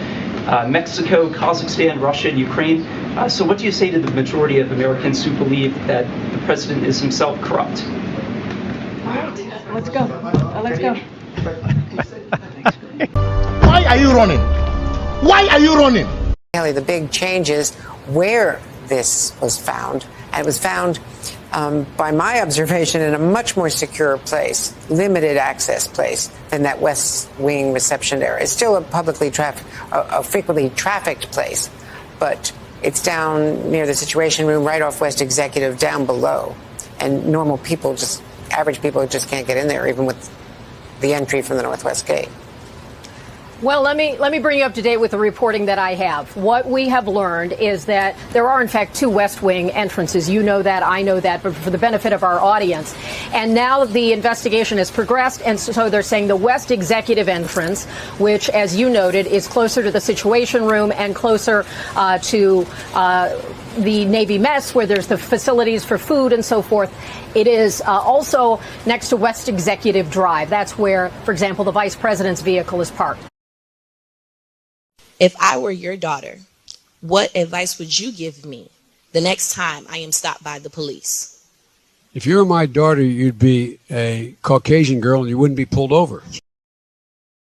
Mexico, Kazakhstan, Russia, and Ukraine. So what do you say to the majority of Americans who believe that the president is himself corrupt? All right, let's go. Let's go. Why are you running? Why are you running? Haley, the big change is where this was found. And it was found, by my observation, in a much more secure place, limited access place than that West Wing reception area. It's still a frequently trafficked place, but it's down near the Situation Room, right off West Executive, down below. And normal people, average people just can't get in there, even with the entry from the Northwest Gate. Well, let me bring you up to date with the reporting that I have. What we have learned is that there are, in fact, two West Wing entrances. You know that, I know that, but for the benefit of our audience. And now the investigation has progressed, and so they're saying the West Executive entrance, which, as you noted, is closer to the Situation Room and closer to the Navy mess, where there's the facilities for food and so forth. It is also next to West Executive Drive. That's where, for example, the vice president's vehicle is parked. If I were your daughter, what advice would you give me the next time I am stopped by the police? If you were my daughter, you'd be a Caucasian girl and you wouldn't be pulled over.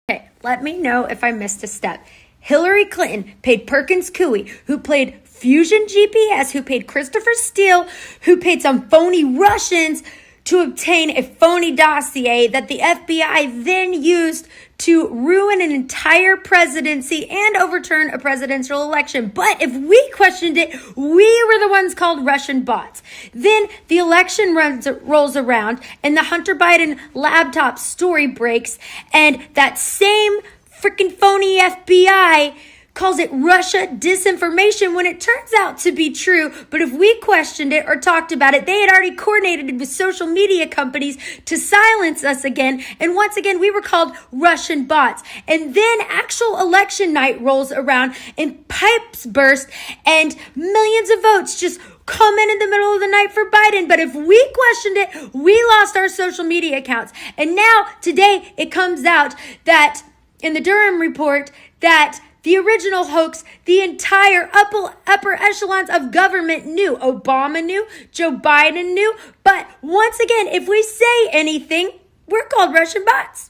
Okay, let me know if I missed a step. Hillary Clinton paid Perkins Coie, who played Fusion GPS, who paid Christopher Steele, who paid some phony Russians to obtain a phony dossier that the FBI then used to ruin an entire presidency and overturn a presidential election. But if we questioned it, we were the ones called Russian bots. Then the election rolls around and the Hunter Biden laptop story breaks, and that same freaking phony FBI calls it Russia disinformation when it turns out to be true. But if we questioned it or talked about it, they had already coordinated with social media companies to silence us again. And once again, we were called Russian bots. And then actual election night rolls around and pipes burst and millions of votes just come in the middle of the night for Biden. But if we questioned it, we lost our social media accounts. And now today it comes out that in the Durham report that the original hoax, the entire upper echelons of government knew. Obama knew, Joe Biden knew. But once again, if we say anything, we're called Russian bots.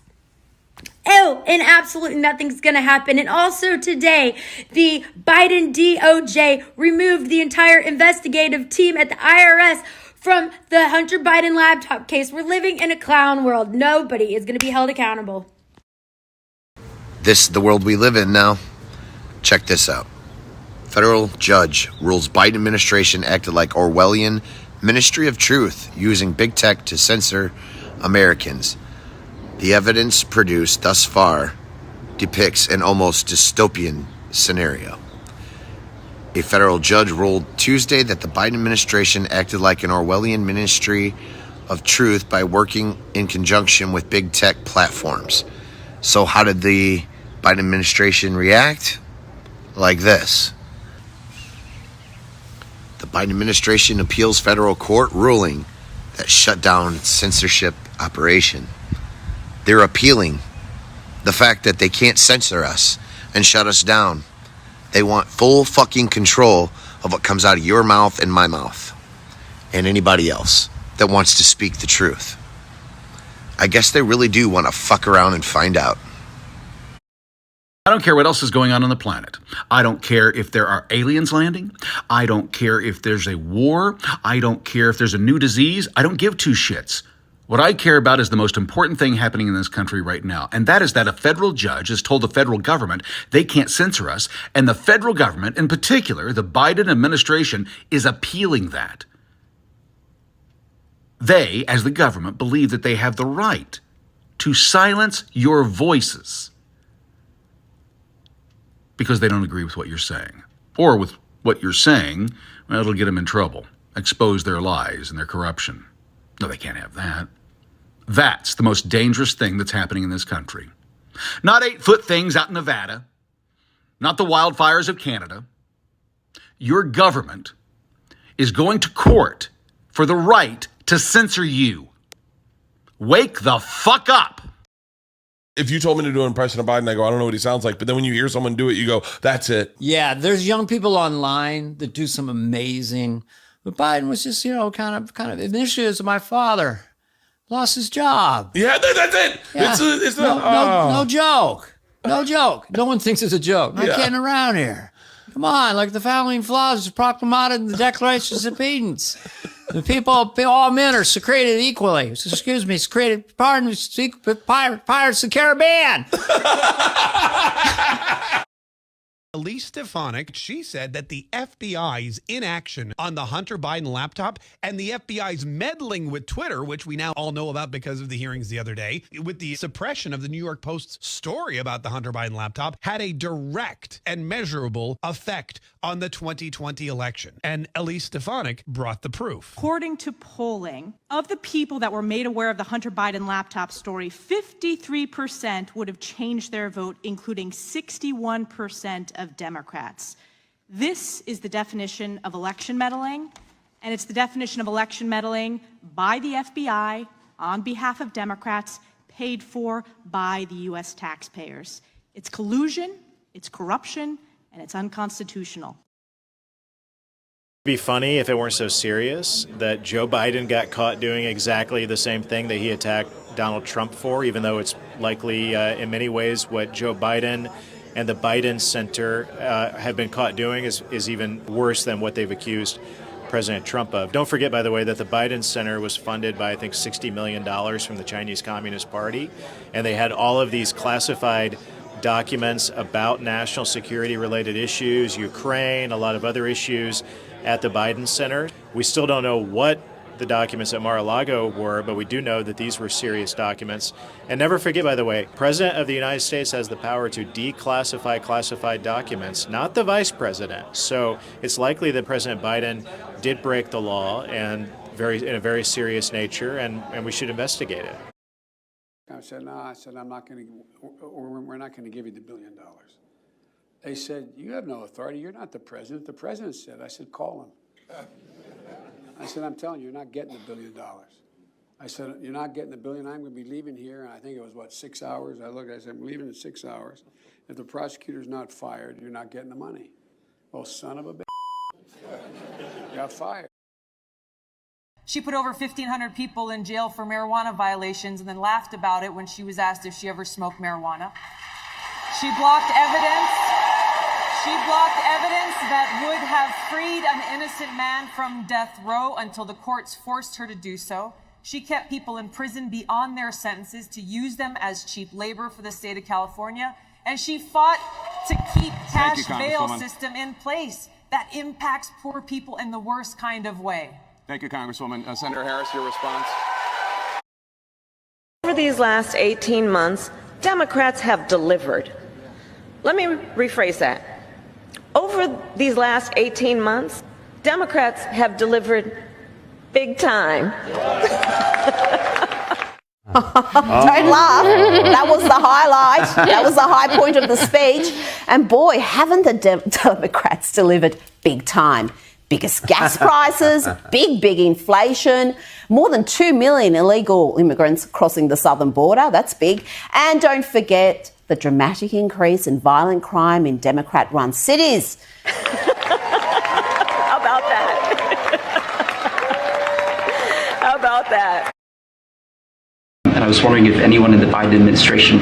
Oh, and absolutely nothing's going to happen. And also today, the Biden DOJ removed the entire investigative team at the IRS from the Hunter Biden laptop case. We're living in a clown world. Nobody is going to be held accountable. This is the world we live in now. Check this out. Federal judge rules Biden administration acted like Orwellian Ministry of Truth using big tech to censor Americans. The evidence produced thus far depicts an almost dystopian scenario. A federal judge ruled Tuesday that the Biden administration acted like an Orwellian Ministry of Truth by working in conjunction with big tech platforms. So how did the Biden administration react? Like this. The Biden administration appeals federal court ruling that shut down its censorship operation. They're appealing the fact that they can't censor us and shut us down. They want full fucking control of what comes out of your mouth and my mouth and anybody else that wants to speak the truth. I guess they really do want to fuck around and find out. I don't care what else is going on the planet. I don't care if there are aliens landing. I don't care if there's a war. I don't care if there's a new disease. I don't give two shits. What I care about is the most important thing happening in this country right now, and that is that a federal judge has told the federal government they can't censor us, and the federal government, in particular, the Biden administration, is appealing that. They, as the government, believe that they have the right to silence your voices because they don't agree with what you're saying. Or with what you're saying, well, it'll get them in trouble, expose their lies and their corruption. No, they can't have that. That's the most dangerous thing that's happening in this country. Not 8-foot things out in Nevada, not the wildfires of Canada. Your government is going to court for the right to censor you. Wake the fuck up. If you told me to do an impression of Biden, I go, I don't know what he sounds like. But then when you hear someone do it, you go, that's it. Yeah, there's young people online that do some amazing. But Biden was just, kind of initially as my father lost his job. Yeah, that's it. Yeah. It's no joke. No joke. No one thinks it's a joke. Not kidding around here. Come on, like the following flaws is proclaimed in the Declaration of Independence. The people, all men are created equally. Excuse me, Pirates of the Caribbean. Elise Stefanik, she said that the FBI's inaction on the Hunter Biden laptop and the FBI's meddling with Twitter, which we now all know about because of the hearings the other day, with the suppression of the New York Post's story about the Hunter Biden laptop, had a direct and measurable effect on the 2020 election. And Elise Stefanik brought the proof. According to polling, of the people that were made aware of the Hunter Biden laptop story, 53% would have changed their vote, including 61% of Democrats. This is the definition of election meddling, and it's the definition of election meddling by the FBI on behalf of Democrats, paid for by the U.S. taxpayers. It's collusion, it's corruption, and it's unconstitutional. It'd be funny if it weren't so serious that Joe Biden got caught doing exactly the same thing that he attacked Donald Trump for, even though it's likely in many ways what Joe Biden and the Biden Center have been caught doing is even worse than what they've accused President Trump of. Don't forget, by the way, that the Biden Center was funded by, I think, $60 million from the Chinese Communist Party, and they had all of these classified documents about national security-related issues, Ukraine, a lot of other issues at the Biden Center. We still don't know what the documents at Mar-a-Lago were, but we do know that these were serious documents. And never forget, by the way, President of the United States has the power to declassify classified documents, not the Vice President. So it's likely that President Biden did break the law and in a very serious nature, and we should investigate it. I said, no, I'm not going to, we're not going to give you the $1 billion. They said, you have no authority. You're not the president. The president said. I said, call him. I said, I'm telling you, you're not getting $1 billion. I said, you're not getting $1 billion. I'm going to be leaving here. And I think it was, 6 hours? I said, I'm leaving in 6 hours. If the prosecutor's not fired, you're not getting the money. Well, son of a bitch. Got fired. She put over 1,500 people in jail for marijuana violations and then laughed about it when she was asked if she ever smoked marijuana. She blocked evidence. She blocked evidence that would have freed an innocent man from death row until the courts forced her to do so. She kept people in prison beyond their sentences to use them as cheap labor for the state of California. And she fought to keep cash bail system in place that impacts poor people in the worst kind of way. Thank you, Congresswoman. Senator Harris, your response. Over these last 18 months, Democrats have delivered. Let me rephrase that. Over these last 18 months, Democrats have delivered big time. Don't laugh. That was the highlight. That was the high point of the speech. And boy, haven't the Democrats delivered big time. Biggest gas prices, big inflation, more than 2 million illegal immigrants crossing the southern border. That's big. And don't forget the dramatic increase in violent crime in Democrat-run cities. How about that? How about that? And I was wondering if anyone in the Biden administration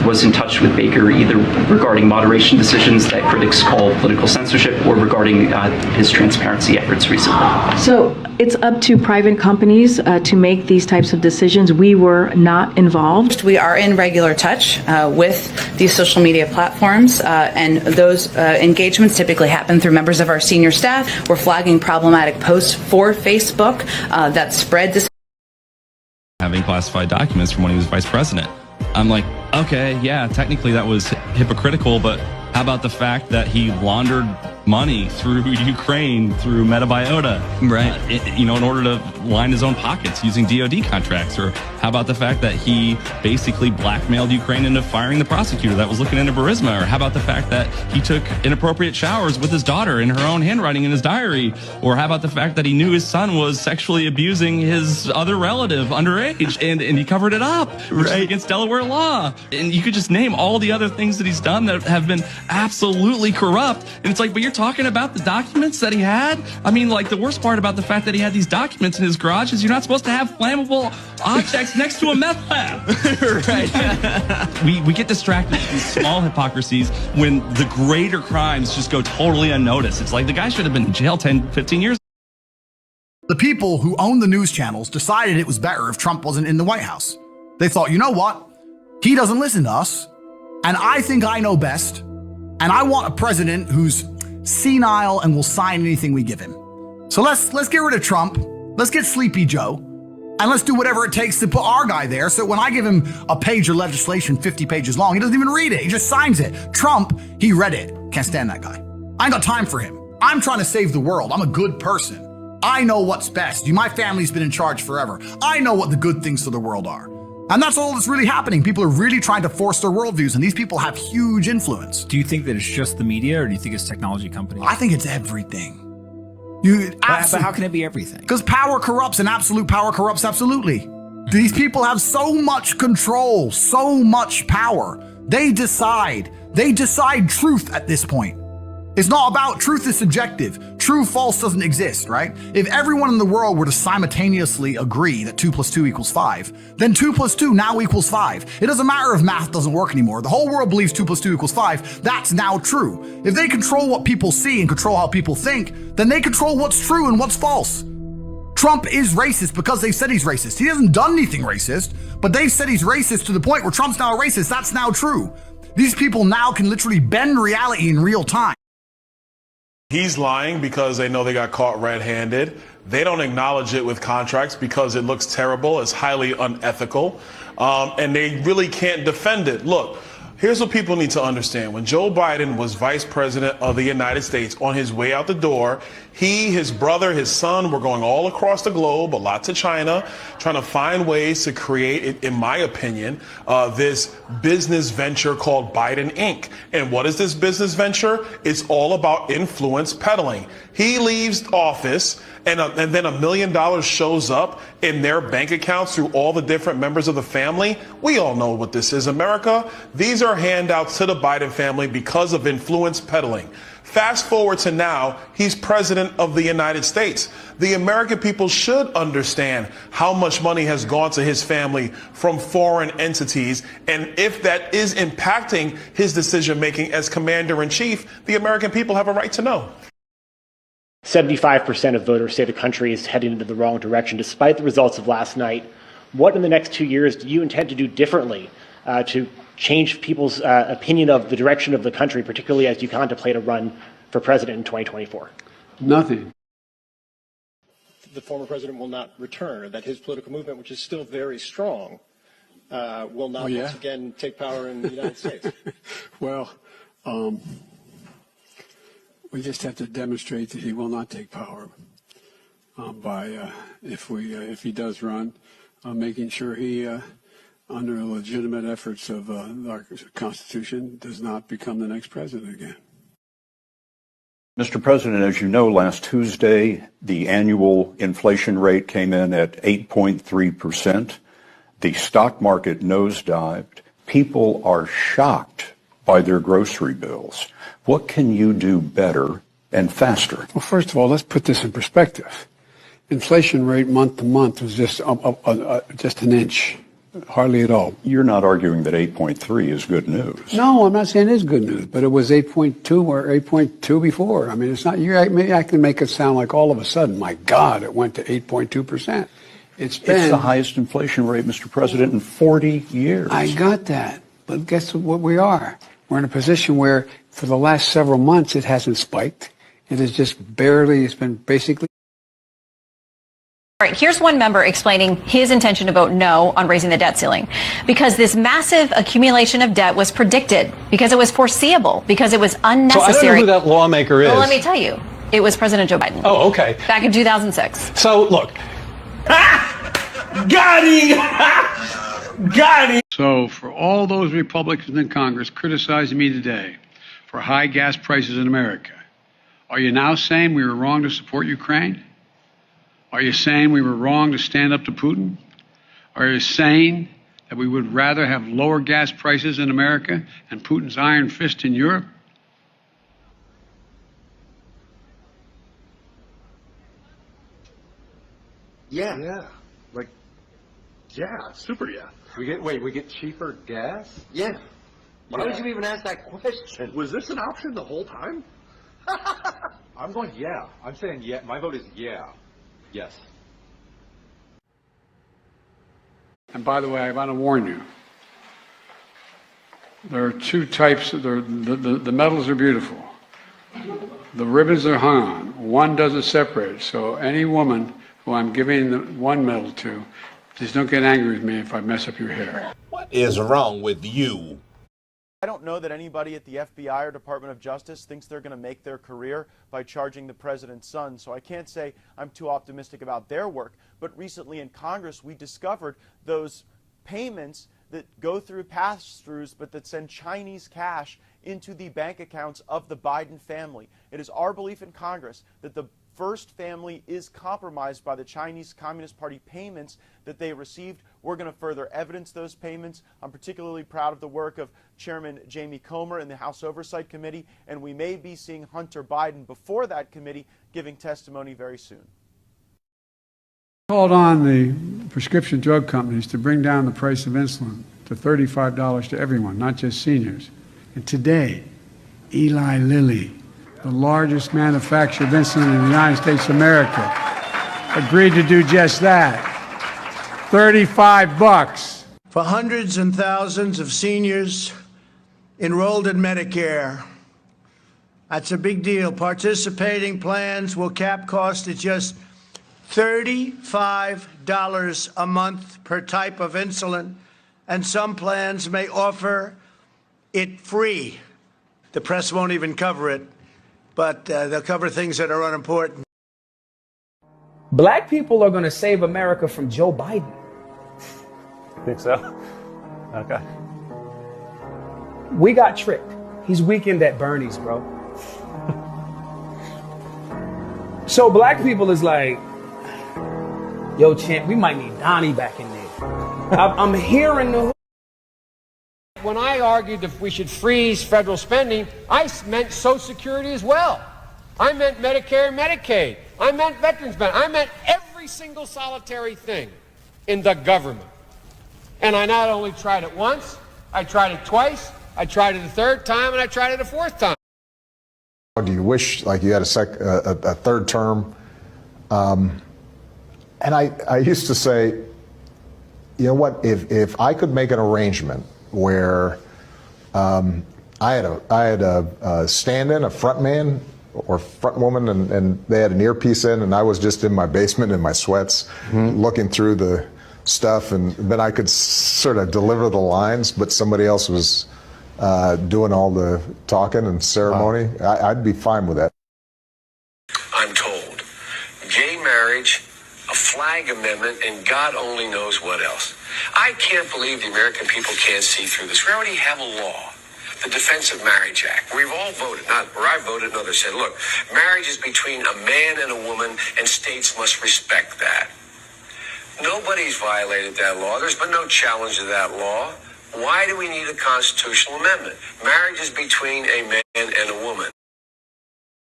was in touch with Baker, either regarding moderation decisions that critics call political censorship or regarding his transparency efforts recently. So it's up to private companies to make these types of decisions. We were not involved. We are in regular touch with these social media platforms, and those engagements typically happen through members of our senior staff. We're flagging problematic posts for Facebook that spread this. Having classified documents from when he was vice president. I'm like, okay, yeah, technically that was hypocritical, but how about the fact that he laundered money through Ukraine through Metabiota, right? In order to line his own pockets using DoD contracts? Or how about the fact that he basically blackmailed Ukraine into firing the prosecutor that was looking into Burisma? Or how about the fact that he took inappropriate showers with his daughter in her own handwriting in his diary? Or how about the fact that he knew his son was sexually abusing his other relative underage and he covered it up, which is against Delaware law? And you could just name all the other things that he's done that have been absolutely corrupt. And it's like, but you're talking about the documents that he had? I mean, like, the worst part about the fact that he had these documents in his garage is you're not supposed to have flammable objects next to a meth lab. Right. We get distracted with these small hypocrisies when the greater crimes just go totally unnoticed. It's like the guy should have been in jail 10, 15 years. The people who own the news channels decided it was better if Trump wasn't in the White House. They thought, you know what? He doesn't listen to us, and I think I know best, and I want a president who's senile and will sign anything we give him. So let's get rid of Trump. Let's get Sleepy Joe, and let's do whatever it takes to put our guy there. So when I give him a page of legislation 50 pages long, he doesn't even read it. He just signs it. Trump, he read it. Can't stand that guy. I ain't got time for him. I'm trying to save the world. I'm a good person. I know what's best. My family's been in charge forever. I know what the good things for the world are. And that's all that's really happening. People are really trying to force their worldviews, and these people have huge influence. Do you think that it's just the media, or do you think it's technology companies? I think it's everything. But how can it be everything? Because power corrupts, and absolute power corrupts absolutely. These people have so much control, so much power. They decide truth at this point. It's not about truth is subjective. True, false doesn't exist, right? If everyone in the world were to simultaneously agree that 2 + 2 = 5, then 2 + 2 now equals 5. It doesn't matter if math doesn't work anymore. The whole world believes 2 + 2 = 5. That's now true. If they control what people see and control how people think, then they control what's true and what's false. Trump is racist because they said he's racist. He hasn't done anything racist, but they said he's racist to the point where Trump's now a racist. That's now true. These people now can literally bend reality in real time. He's lying because they know they got caught red-handed. They don't acknowledge it with contracts because it looks terrible. It's highly unethical. And they really can't defend it. Look, here's what people need to understand. When Joe Biden was vice president of the United States, on his way out the door, he, his brother, his son were going all across the globe, a lot to China, trying to find ways to create, in my opinion, this business venture called Biden Inc. And what is this business venture? It's all about influence peddling. He leaves office, and then $1 million shows up in their bank accounts through all the different members of the family. We all know what this is, America. These are handouts to the Biden family because of influence peddling. Fast forward to now, he's president of the United States. The American people should understand how much money has gone to his family from foreign entities. And if that is impacting his decision making as commander in chief, the American people have a right to know. 75% of voters say the country is heading into the wrong direction despite the results of last night. What in the next 2 years do you intend to do differently to change people's opinion of the direction of the country, particularly as you contemplate a run for president in 2024? Nothing. The former president will not return, or that his political movement, which is still very strong, will not once again take power in the United States. Well, we just have to demonstrate that he will not take power by, if he does run, making sure he, under the legitimate efforts of our Constitution, does not become the next president again. Mr. President, as you know, last Tuesday, the annual inflation rate came in at 8.3%. The stock market nosedived. People are shocked by their grocery bills. What can you do better and faster? Well, first of all, let's put this in perspective. Inflation rate month to month was just an inch. Hardly at all. You're not arguing that 8.3 is good news. No, I'm not saying it is good news, but it was 8.2 or 8.2 before. I mean, it's not, I can make it sound like all of a sudden, my God, it went to 8.2%. It's the highest inflation rate, Mr. President, in 40 years. I got that. But guess what we are? We're in a position where for the last several months, it hasn't spiked. It has just barely, it's been basically. All right, here's one member explaining his intention to vote no on raising the debt ceiling because this massive accumulation of debt was predicted, because it was foreseeable, because it was unnecessary. So I don't know who that lawmaker is. Well, let me tell you. It was President Joe Biden. Oh, okay. Back in 2006. So, look. Got him! Got him! So for all those Republicans in Congress criticizing me today for high gas prices in America, are you now saying we were wrong to support Ukraine? Are you saying we were wrong to stand up to Putin? Are you saying that we would rather have lower gas prices in America and Putin's iron fist in Europe? Yeah. Like, yeah, super yeah. We get cheaper gas? Yeah. Why would you even ask that question? Was this an option the whole time? I'm going yeah. I'm saying yeah. My vote is yeah. Yes. And by the way, I want to warn you. There are two types. The medals are beautiful. The ribbons are hung on. One doesn't separate. So any woman who I'm giving the one medal to, please don't get angry with me if I mess up your hair. What is wrong with you? I don't know that anybody at the FBI or Department of Justice thinks they're going to make their career by charging the president's son, so I can't say I'm too optimistic about their work. But recently in Congress, we discovered those payments that go through pass-throughs but that send Chinese cash into the bank accounts of the Biden family. It is our belief in Congress that the first family is compromised by the Chinese Communist Party payments that they received. We're going to further evidence those payments. I'm particularly proud of the work of Chairman Jamie Comer in the House Oversight Committee, and we may be seeing Hunter Biden before that committee giving testimony very soon. Called on the prescription drug companies to bring down the price of insulin to $35 to everyone, not just seniors. And today, Eli Lilly, the largest manufacturer of insulin in the United States of America, agreed to do just that. $35. For hundreds and thousands of seniors enrolled in Medicare. That's a big deal. Participating plans will cap cost at just $35 a month per type of insulin, and some plans may offer it free. The press won't even cover it, but they'll cover things that are unimportant. Black people are going to save America from Joe Biden. Think so? Okay. We got tricked. He's weekend at Bernie's, bro. So black people is like, yo, champ, we might need Donnie back in there. I'm hearing the When I argued that we should freeze federal spending, I meant Social Security as well. I meant Medicare and Medicaid. I meant veterans benefits. I meant every single solitary thing in the government. And I not only tried it once, I tried it twice, I tried it a third time, and I tried it a fourth time. Do you wish like you had a third term? And I used to say, you know what, if I could make an arrangement where I had a stand-in, a front man or front woman, and they had an earpiece in, and I was just in my basement in my sweats looking through the stuff, and then I could sort of deliver the lines, but somebody else was doing all the talking and ceremony. I'd be fine with that. I'm told gay marriage, a flag amendment, and God only knows what else. I can't believe the American people can't see through this. We already have a law, the Defense of Marriage Act. We've all voted, or I voted, and others said, look, marriage is between a man and a woman, and states must respect that. Nobody's violated that law. There's been no challenge to that law. Why do we need a constitutional amendment? Marriage is between a man and a woman.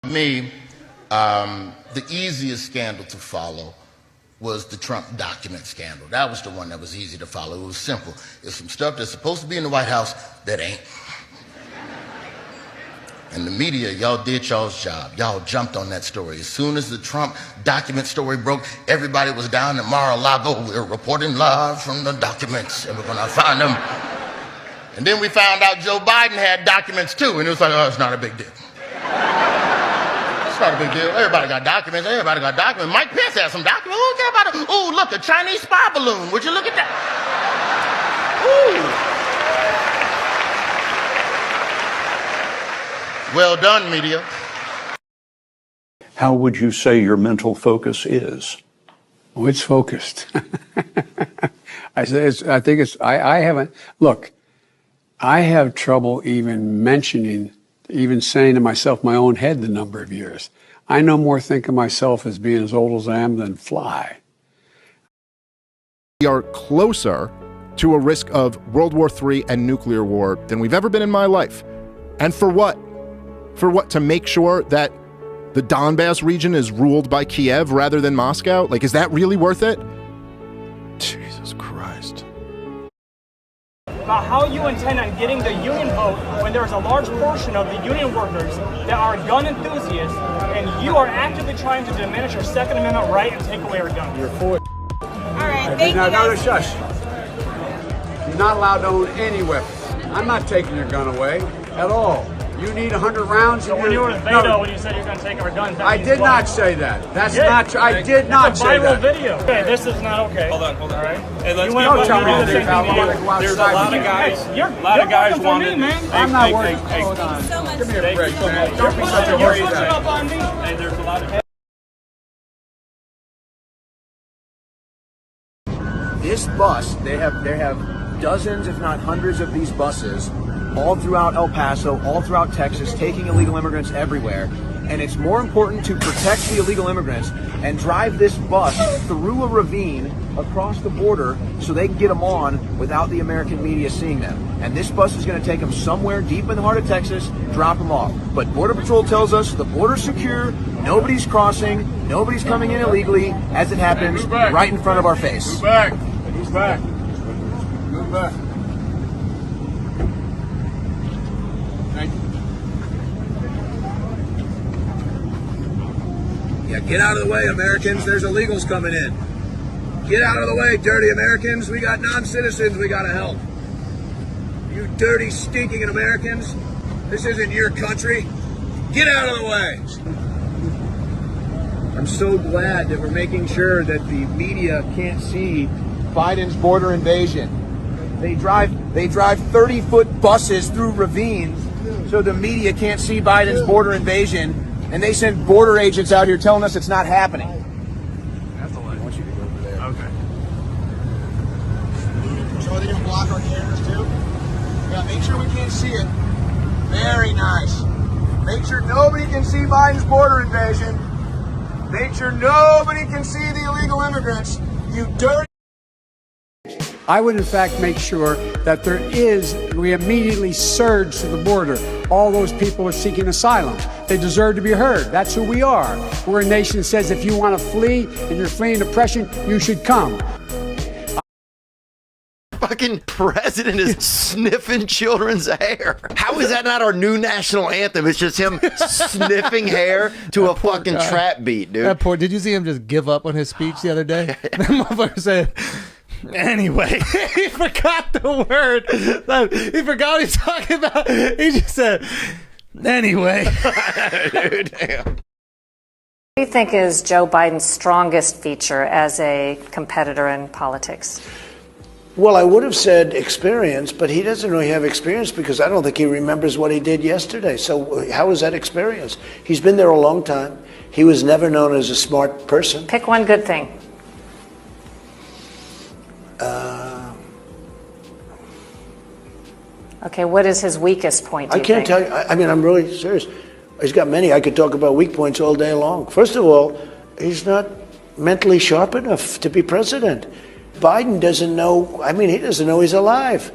For me, the easiest scandal to follow was the Trump document scandal. That was the one that was easy to follow. It was simple. It's some stuff that's supposed to be in the White House that ain't. And the media, y'all did y'all's job. Y'all jumped on that story. As soon as the Trump document story broke, everybody was down at Mar-a-Lago. We're reporting live from the documents, and we're gonna find them. And then we found out Joe Biden had documents too, and it was like, oh, it's not a big deal. It's not a big deal. Everybody got documents. Everybody got documents. Mike Pence has some documents. Who cares about it? Ooh, look, a Chinese spy balloon. Would you look at that? Ooh. Well done, media. How would you say your mental focus is? Oh, it's focused. I haven't, look, I have trouble even mentioning, even saying to myself, my own head, the number of years. I no more think of myself as being as old as I am than fly. We are closer to a risk of World War III and nuclear war than we've ever been in my life. And for what? For what? To make sure that the Donbass region is ruled by Kiev rather than Moscow? Like, is that really worth it? Jesus Christ. About how you intend on getting the union vote when there's a large portion of the union workers that are gun enthusiasts, and you are actively trying to diminish our Second Amendment right and take away our guns. You're for it. All right, thank you. No, shush. You're not allowed to own any weapons. I'm not taking your gun away at all. You need 100 rounds. So when you were in Beto, when you said you're going to take our guns, I did not say that. That's not true. I did not say that. It's a viral video. Okay, this is not okay. Hold on. All right. Hey, let's you get tell me on there's a lot of guys. Hey, A lot of guys want me, man. I'm not worried. Hold on. Give me a break, man. Don't be such a worried guy. Up on me. Hey, there's a lot of. This bus, they have dozens, if not hundreds, of these buses all throughout El Paso, all throughout Texas, taking illegal immigrants everywhere. And it's more important to protect the illegal immigrants and drive this bus through a ravine across the border so they can get them on without the American media seeing them. And this bus is going to take them somewhere deep in the heart of Texas, drop them off. But Border Patrol tells us the border's secure, nobody's crossing, nobody's coming in illegally, as it happens right in front of our face. Move back. Move back. Move back. Yeah, get out of the way, Americans. There's illegals coming in. Get out of the way, dirty Americans. We got non-citizens we gotta help. You dirty, stinking Americans. This isn't your country. Get out of the way. I'm so glad that we're making sure that the media can't see Biden's border invasion. They drive 30-foot buses through ravines so the media can't see Biden's border invasion. And they send border agents out here telling us it's not happening. That's the line. I want you to go over there. Okay. So are they going to block our cameras too? Yeah, make sure we can't see it. Very nice. Make sure nobody can see Biden's border invasion. Make sure nobody can see the illegal immigrants. You dirty... I would, in fact, make sure that we immediately surge to the border. All those people are seeking asylum. They deserve to be heard. That's who we are. We're a nation that says if you want to flee and you're fleeing oppression, you should come. Fucking president is sniffing children's hair. How is that not our new national anthem? It's just him sniffing hair to a fucking trap beat, dude. That poor. Did you see him just give up on his speech the other day? That motherfucker said, anyway, he forgot the word. He forgot what he's talking about. He just said, anyway. Dude, damn. What do you think is Joe Biden's strongest feature as a competitor in politics? Well, I would have said experience, but he doesn't really have experience because I don't think he remembers what he did yesterday. So how is that experience? He's been there a long time. He was never known as a smart person. Pick one good thing. Okay, what is his weakest point, do you think? Tell you. I mean, I'm really serious. He's got many. I could talk about weak points all day long. First of all, he's not mentally sharp enough to be president. Biden doesn't know, he doesn't know he's alive.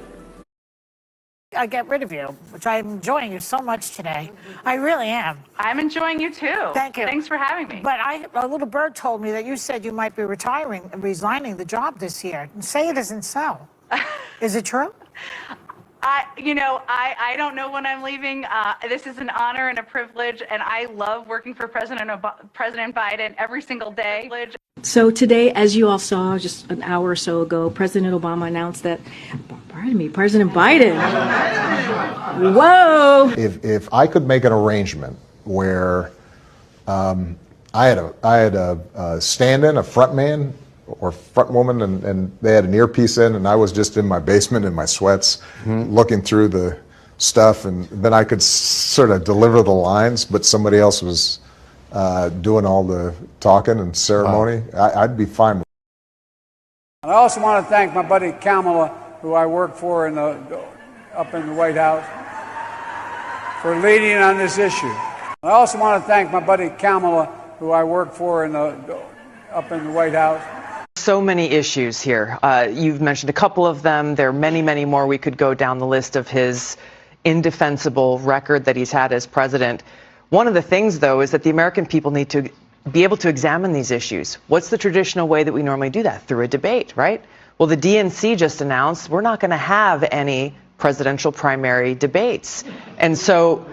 I get rid of you, which I'm enjoying you so much today. I really am. I'm enjoying you too. Thank you. Thanks for having me. But a little bird told me that you said you might be resigning the job this year. Say it isn't so. Is it true? I don't know when I'm leaving. This is an honor and a privilege, and I love working for President Biden every single day. So today, as you all saw just an hour or so ago, President Obama announced that, President Biden. Whoa! If I could make an arrangement where I had a stand-in, a front man or front woman, and they had an earpiece in, and I was just in my basement in my sweats, looking through the stuff, and then I could sort of deliver the lines, but somebody else was doing all the talking and ceremony. I'd be fine with it. And I also want to thank my buddy Kamala, who I work for up in the White House, for leading on this issue. I also want to thank my buddy Kamala, who I work for up in the White House. So many issues here. You've mentioned a couple of them. There are many, many more. We could go down the list of his indefensible record that he's had as president. One of the things, though, is that the American people need to be able to examine these issues. What's the traditional way that we normally do that? Through a debate, right? Well, the DNC just announced we're not going to have any presidential primary debates. And so,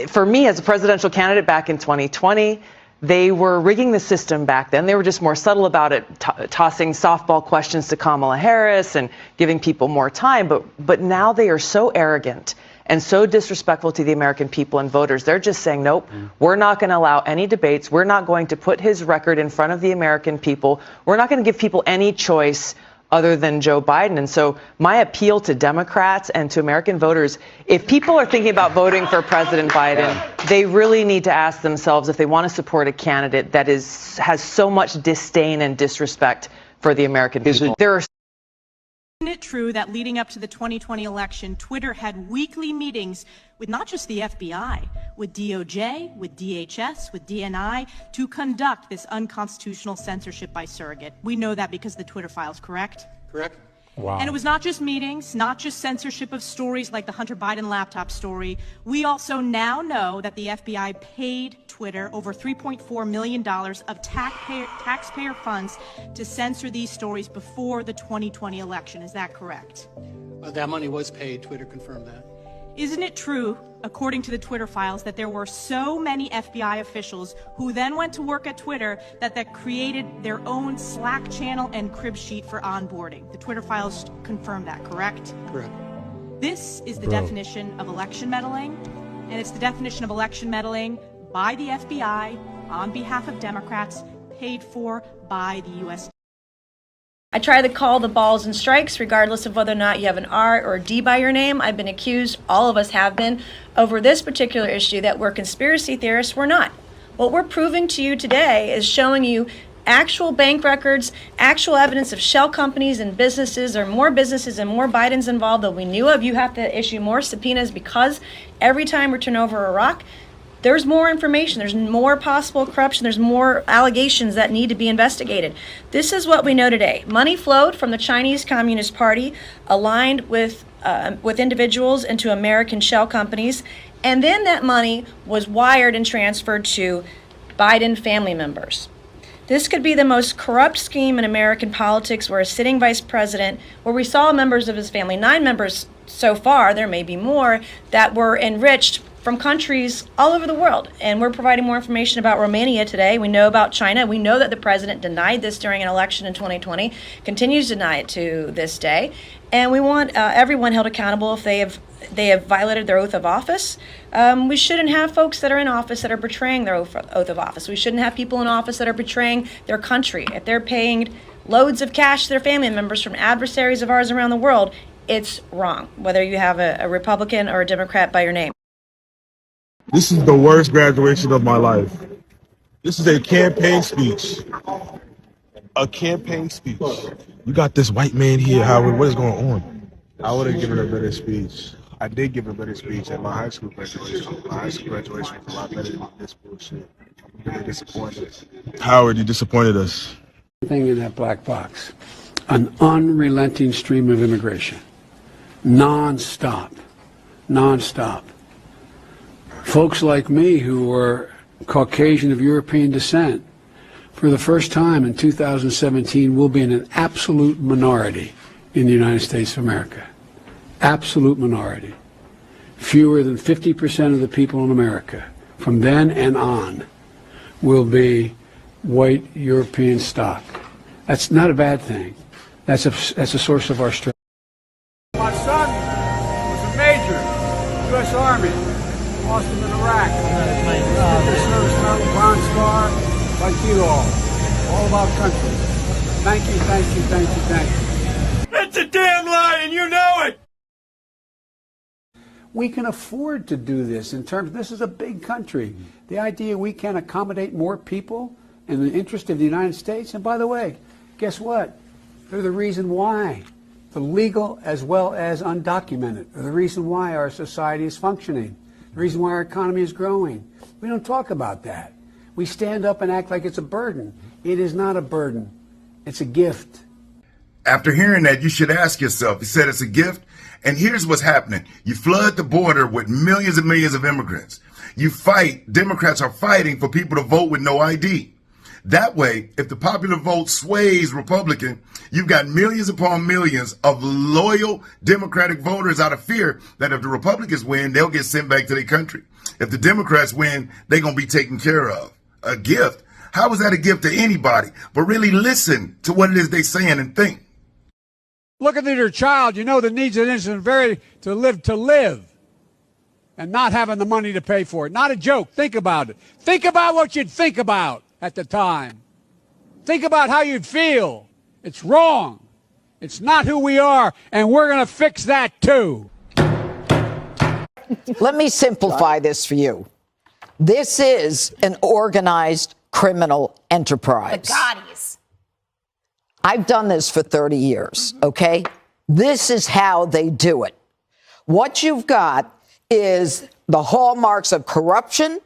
for me as a presidential candidate back in 2020, they were rigging the system back then. They were just more subtle about it, tossing softball questions to Kamala Harris and giving people more time. But now they are so arrogant and so disrespectful to the American people and voters. They're just saying, nope, we're not going to allow any debates. We're not going to put his record in front of the American people. We're not going to give people any choice other than Joe Biden. And so my appeal to Democrats and to American voters, if people are thinking about voting for President Biden, they really need to ask themselves if they want to support a candidate that has so much disdain and disrespect for the American people. Isn't it true that leading up to the 2020 election, Twitter had weekly meetings with not just the FBI, with DOJ, with DHS, with DNI, to conduct this unconstitutional censorship by surrogate? We know that because of the Twitter files, correct? Correct. Wow. And it was not just meetings, not just censorship of stories like the Hunter Biden laptop story. We also now know that the FBI paid Twitter over $3.4 million of taxpayer funds to censor these stories before the 2020 election. Is that correct? That money was paid. Twitter confirmed that. Isn't it true, according to the Twitter files, that there were so many FBI officials who then went to work at Twitter that created their own Slack channel and crib sheet for onboarding? The Twitter files confirm that, correct? Correct. This is the definition of election meddling, and it's the definition of election meddling by the FBI on behalf of Democrats, paid for by the U.S. I try to call the balls and strikes regardless of whether or not you have an R or a D by your name. I've been accused, all of us have been, over this particular issue that we're conspiracy theorists. We're not. What we're proving to you today is showing you actual bank records, actual evidence of shell companies and businesses. There are more businesses and more Bidens involved than we knew of. You have to issue more subpoenas because every time we turn over a rock, there's more information, there's more possible corruption, there's more allegations that need to be investigated. This is what we know today. Money flowed from the Chinese Communist Party, aligned with individuals into American shell companies, and then that money was wired and transferred to Biden family members. This could be the most corrupt scheme in American politics, where a sitting vice president, where we saw members of his family, 9 members so far, there may be more, that were enriched from countries all over the world. And we're providing more information about Romania today. We know about China. We know that the president denied this during an election in 2020, continues to deny it to this day. And we want everyone held accountable if they have violated their oath of office. We shouldn't have folks that are in office that are betraying their oath of office. We shouldn't have people in office that are betraying their country. If they're paying loads of cash to their family members from adversaries of ours around the world, it's wrong, whether you have a Republican or a Democrat by your name. This is the worst graduation of my life. This is a campaign speech. A campaign speech. You got this white man here, Howard. What is going on? I would have given a better speech. I did give a better speech at my high school graduation. My high school graduation was a lot better than this bullshit. I'm really disappointed. Howard, you disappointed us. Thing in that black box. An unrelenting stream of immigration. Non-stop. Non-stop. Folks like me who were Caucasian of European descent, for the first time in 2017, will be in an absolute minority in the United States of America. Absolute minority. Fewer than 50% of the people in America from then and on will be white European stock. That's not a bad thing. That's a source of our strength. My son was a major, U.S. Army, lost him in Iraq. Service Medal, Bronze Star, like you all about country. Thank you, thank you, thank you, thank you. That's a damn lie, and you know it. We can afford to do this in terms, this is a big country. The idea we can accommodate more people in the interest of the United States, and by the way, guess what? They're the reason why, the legal as well as undocumented, are the reason why our society is functioning, the reason why our economy is growing. We don't talk about that. We stand up and act like it's a burden. It is not a burden. It's a gift. After hearing that, you should ask yourself, he said it's a gift, and here's what's happening. You flood the border with millions and millions of immigrants. You fight, Democrats are fighting for people to vote with no ID. That way, if the popular vote sways Republican, you've got millions upon millions of loyal Democratic voters out of fear that if the Republicans win, they'll get sent back to their country. If the Democrats win, they're going to be taken care of. A gift? How is that a gift to anybody? But really listen to what it is they're saying and think. Looking at your child, you know the needs of an innocent to live, and not having the money to pay for it. Not a joke. Think about it. Think about what you'd think about at the time. Think about how you'd feel. It's wrong. It's not who we are, and we're going to fix that too. Let me simplify this for you. This is an organized criminal enterprise. The Gaudis. I've done this for 30 years, okay? This is how they do it. What you've got is the hallmarks of corruption,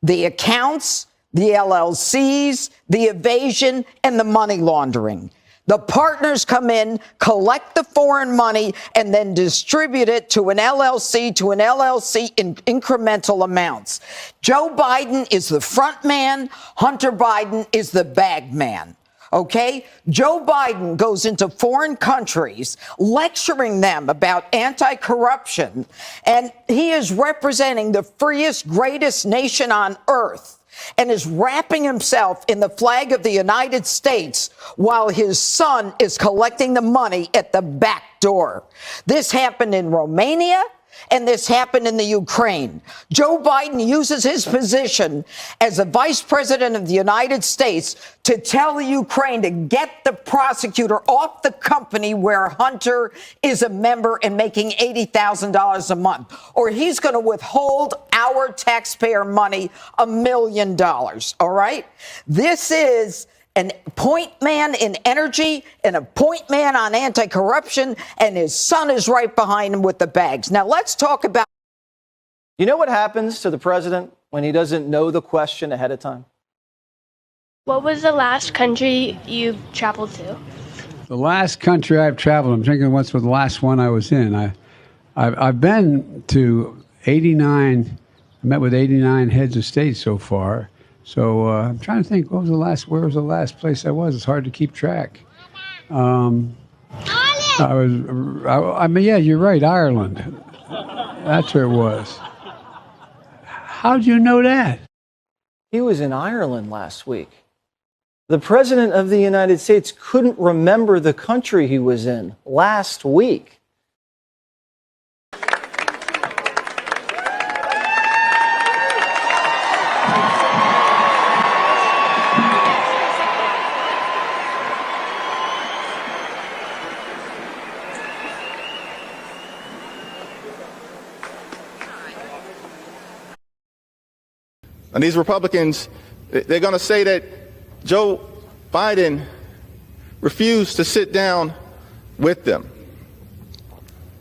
the accounts, the LLCs, the evasion, and the money laundering. The partners come in, collect the foreign money, and then distribute it to an LLC in incremental amounts. Joe Biden is the front man. Hunter Biden is the bag man. Okay? Joe Biden goes into foreign countries lecturing them about anti-corruption, and he is representing the freest, greatest nation on earth, and is wrapping himself in the flag of the United States while his son is collecting the money at the back door. This happened in Romania, and this happened in the Ukraine. Joe Biden uses his position as the vice president of the United States to tell the Ukraine to get the prosecutor off the company where Hunter is a member and making $80,000 a month, or he's going to withhold our taxpayer money $1 million. All right? This is an point man in energy and a point man on anti-corruption, and his son is right behind him with the bags. Now let's talk about You know what happens to the president when he doesn't know the question ahead of time? What was the last country you've traveled to? The last country I've traveled, I'm thinking what's the last one I was in. I've been to 89, I met with 89 heads of state so far. So I'm trying to think, where was the last place I was? It's hard to keep track. Yeah, you're right, Ireland. That's where it was. How'd you know that? He was in Ireland last week. The President of the United States couldn't remember the country he was in last week. And these Republicans, they're going to say that Joe Biden refused to sit down with them.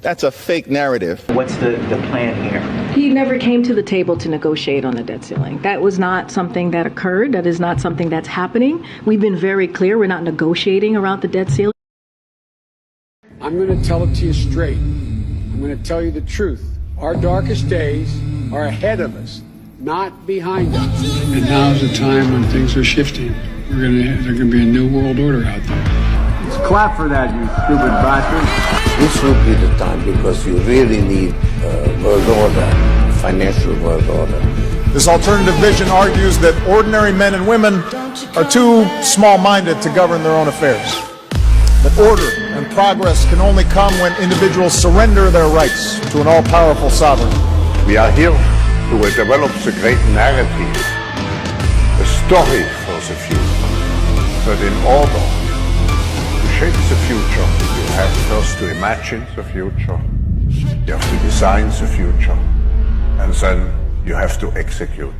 That's a fake narrative. What's the plan here? He never came to the table to negotiate on the debt ceiling. That was not something that occurred. That is not something that's happening. We've been very clear. We're not negotiating around the debt ceiling. I'm going to tell it to you straight. I'm going to tell you the truth. Our darkest days are ahead of us, not behind us. And now's the time when things are shifting. There's going to be a new world order out there. Let's clap for that, you stupid bastard. This will be the time because you really need world order, financial world order. This alternative vision argues that ordinary men and women are too small-minded to govern their own affairs. That order and progress can only come when individuals surrender their rights to an all-powerful sovereign. We are here to develop the great narrative, a story for the future. But in order to shape the future, you have first to imagine the future, you have to design the future, and then you have to execute.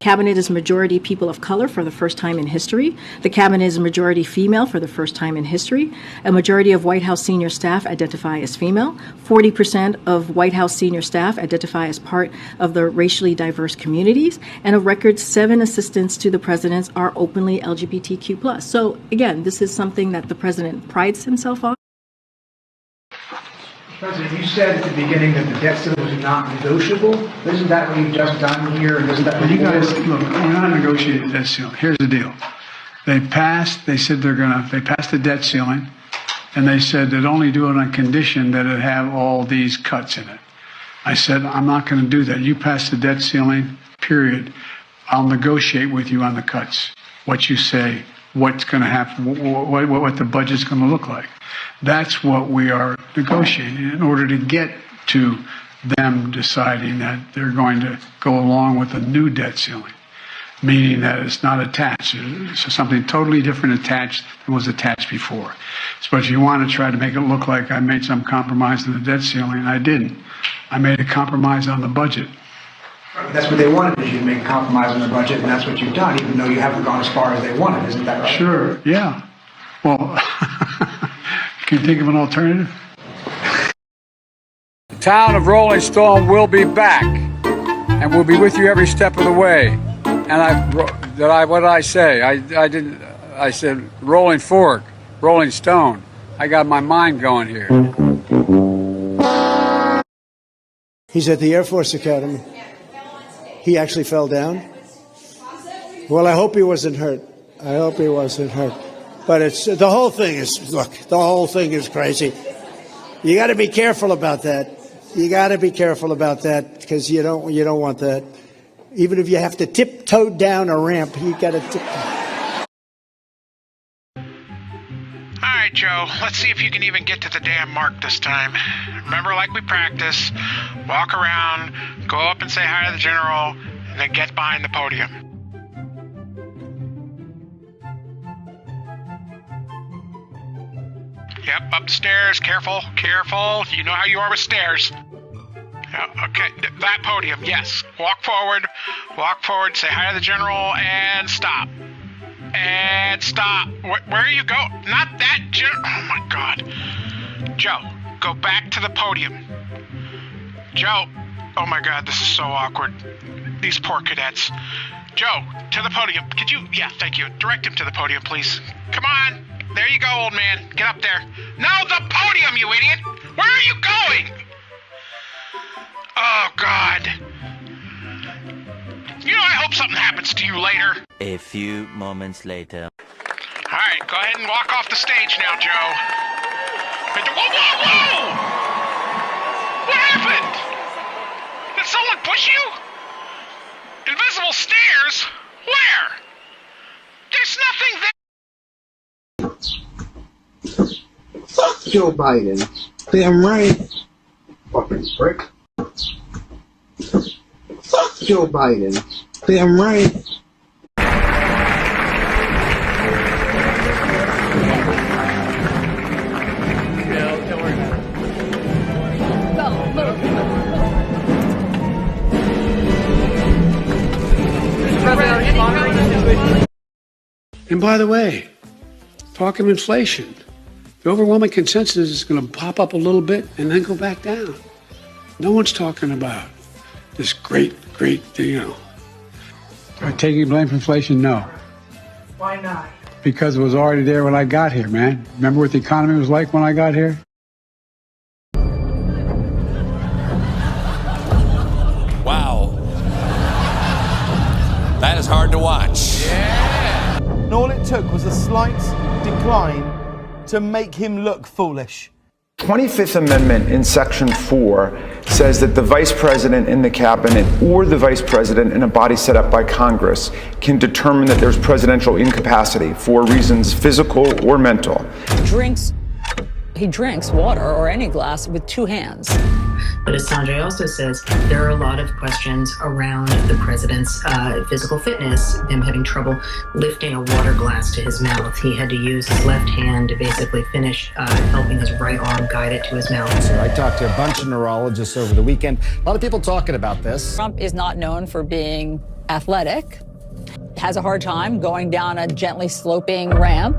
Cabinet is majority people of color for the first time in history. The cabinet is majority female for the first time in history. A majority of White House senior staff identify as female. 40% of White House senior staff identify as part of the racially diverse communities. And a record 7 assistants to the presidents are openly LGBTQ+. So again, this is something that the president prides himself on. President, you said at the beginning that the debt ceiling was not negotiable. Isn't that what you've just done here? And isn't that You guys, look, we're not negotiating the debt ceiling. Here's the deal. They passed the debt ceiling, and they said they'd only do it on condition that it have all these cuts in it. I said, I'm not going to do that. You pass the debt ceiling, period. I'll negotiate with you on the cuts. What you say, what's going to happen, what the budget's going to look like. That's what we are negotiating in order to get to them deciding that they're going to go along with a new debt ceiling, meaning that it's not attached. It's something totally different attached than was attached before. So if you want to try to make it look like I made some compromise in the debt ceiling, I didn't. I made a compromise on the budget. That's what they wanted, is you to make a compromise on the budget, and that's what you've done, even though you haven't gone as far as they wanted. Isn't that right? Sure, yeah. Well, can you think of an alternative? The town of Rolling Stone will be back, and we'll be with you every step of the way. And what did I say? I said Rolling Fork, Rolling Stone. I got my mind going here. He's at the Air Force Academy. He actually fell down. Well, I hope he wasn't hurt. I hope he wasn't hurt. But the whole thing is crazy. You got to be careful about that. You got to be careful about that because you don't want that. Even if you have to tiptoe down a ramp, you got to tiptoe. All right, Joe, let's see if you can even get to the damn mark this time. Remember, like we practice, walk around, go up and say hi to the general, and then get behind the podium. Yep, up the stairs. Careful, careful. You know how you are with stairs. Okay, that podium, yes. Walk forward, say hi to the general, and stop. And stop. Where are you going? Not that general. Oh my God. Joe, go back to the podium. Joe, oh my God, this is so awkward. These poor cadets. Joe, to the podium. Could you, yeah, thank you. Direct him to the podium, please. Come on. There you go, old man. Get up there. No, the podium, you idiot. Where are you going? Oh, God. You know, I hope something happens to you later. A few moments later. All right, go ahead and walk off the stage now, Joe. Whoa, whoa, whoa! What happened? Did someone push you? Invisible stairs? Where? There's nothing there. Fuck Joe Biden. Damn right. Fucking prick. Fuck Joe Biden. Damn right. And by the way, talk of inflation. The overwhelming consensus is going to pop up a little bit and then go back down. No one's talking about this great, taking blame for inflation? No. Why not? Because it was already there when I got here, man. Remember what the economy was like when I got here? Wow. That is hard to watch. Yeah. And all it took was a slight decline to make him look foolish. 25th Amendment in Section 4 says that the Vice President in the Cabinet or the Vice President in a body set up by Congress can determine that there's presidential incapacity for reasons physical or mental. He drinks water or any glass with two hands. But as Sanjay also says, there are a lot of questions around the president's physical fitness, him having trouble lifting a water glass to his mouth. He had to use his left hand to basically finish helping his right arm guide it to his mouth. I talked to a bunch of neurologists over the weekend. A lot of people talking about this. Trump is not known for being athletic, has a hard time going down a gently sloping ramp.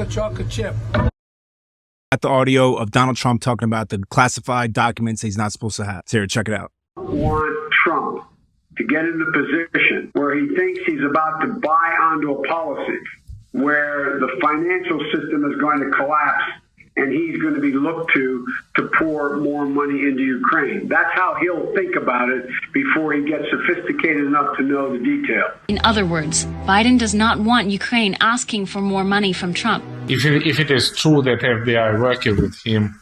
Chocolate chip. At the audio of Donald Trump talking about the classified documents he's not supposed to have. Sarah, check it out. Want Trump to get in the position where he thinks he's about to buy onto a policy where the financial system is going to collapse and he's going to be looked to pour more money into Ukraine. That's how he'll think about it before he gets sophisticated enough to know the detail. In other words, Biden does not want Ukraine asking for more money from Trump. If it is true that FBI working with him,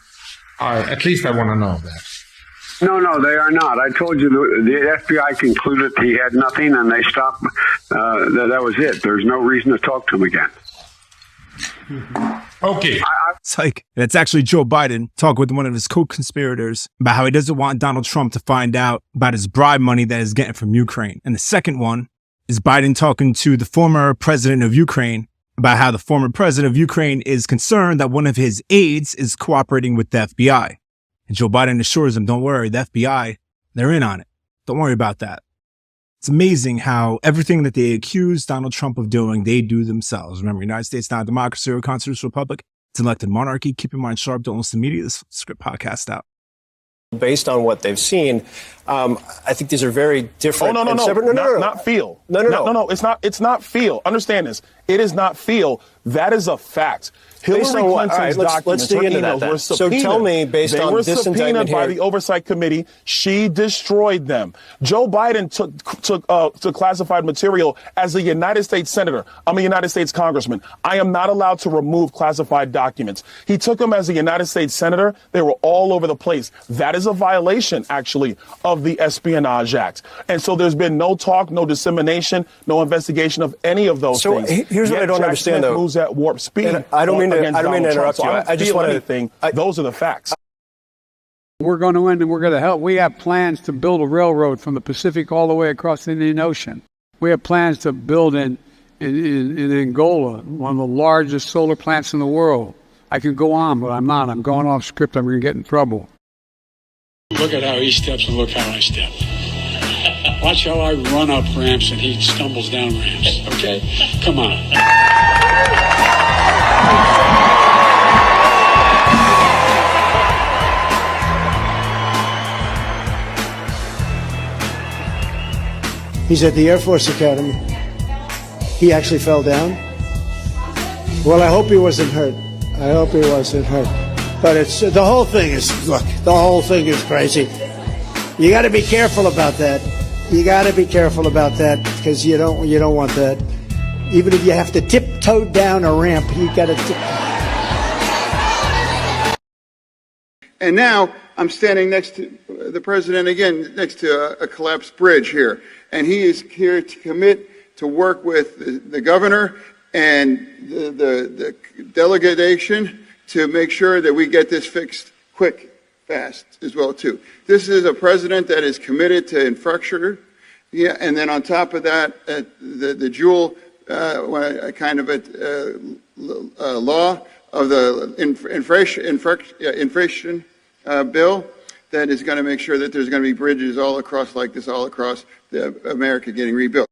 at least I want to know that. No, they are not. I told you the FBI concluded he had nothing and they stopped. That was it. There's no reason to talk to him again. Okay. It's like, that's actually Joe Biden talking with one of his co-conspirators about how he doesn't want Donald Trump to find out about his bribe money that he's getting from Ukraine. And the second one is Biden talking to the former president of Ukraine about how the former president of Ukraine is concerned that one of his aides is cooperating with the FBI. And Joe Biden assures him, don't worry, the FBI, they're in on it. Don't worry about that. It's amazing how everything that they accuse Donald Trump of doing, they do themselves. Remember, United States not a democracy or a constitutional republic. It's an elected monarchy. Keep your mind sharp. Don't listen to media. This Script podcast out. Based on what they've seen, I think these are very different. Oh, no. Not feel. No. It's not feel. Understand this. It is not feel. That is a fact. Hillary Clinton's documents, her emails were subpoenaed. So tell me, based on this indictment here. They were subpoenaed by the Oversight Committee. She destroyed them. Joe Biden took classified material as a United States senator. I'm a United States congressman. I am not allowed to remove classified documents. He took them as a United States senator. They were all over the place. That is a violation, actually, of of the Espionage Act. And so there's been no talk, no dissemination, no investigation of any of those things. So here's what I don't understand, though. Moves at warp speed. And I don't mean to interrupt you. I just want anything. Those are the facts. We're going to end and we're going to help. We have plans to build a railroad from the Pacific all the way across the Indian Ocean. We have plans to build in Angola, one of the largest solar plants in the world. I could go on, but I'm not. I'm going off script. I'm going to get in trouble. Look at how he steps and look how I step. Watch how I run up ramps and he stumbles down ramps, okay? Come on. He's at the Air Force Academy. He actually fell down. Well, I hope he wasn't hurt. I hope he wasn't hurt. But it's the whole thing is, look, the whole thing is crazy. You got to be careful about that. You got to be careful about that because you don't want that. Even if you have to tiptoe down a ramp, you got to And now I'm standing next to the president again, next to a collapsed bridge here. And he is here to commit to work with the governor and the delegation to make sure that we get this fixed quick, fast as well, too. This is a president that is committed to infrastructure. Yeah, and then on top of that, the dual kind of a law of the inflation bill that is going to make sure that there's going to be bridges all across like this, all across America getting rebuilt.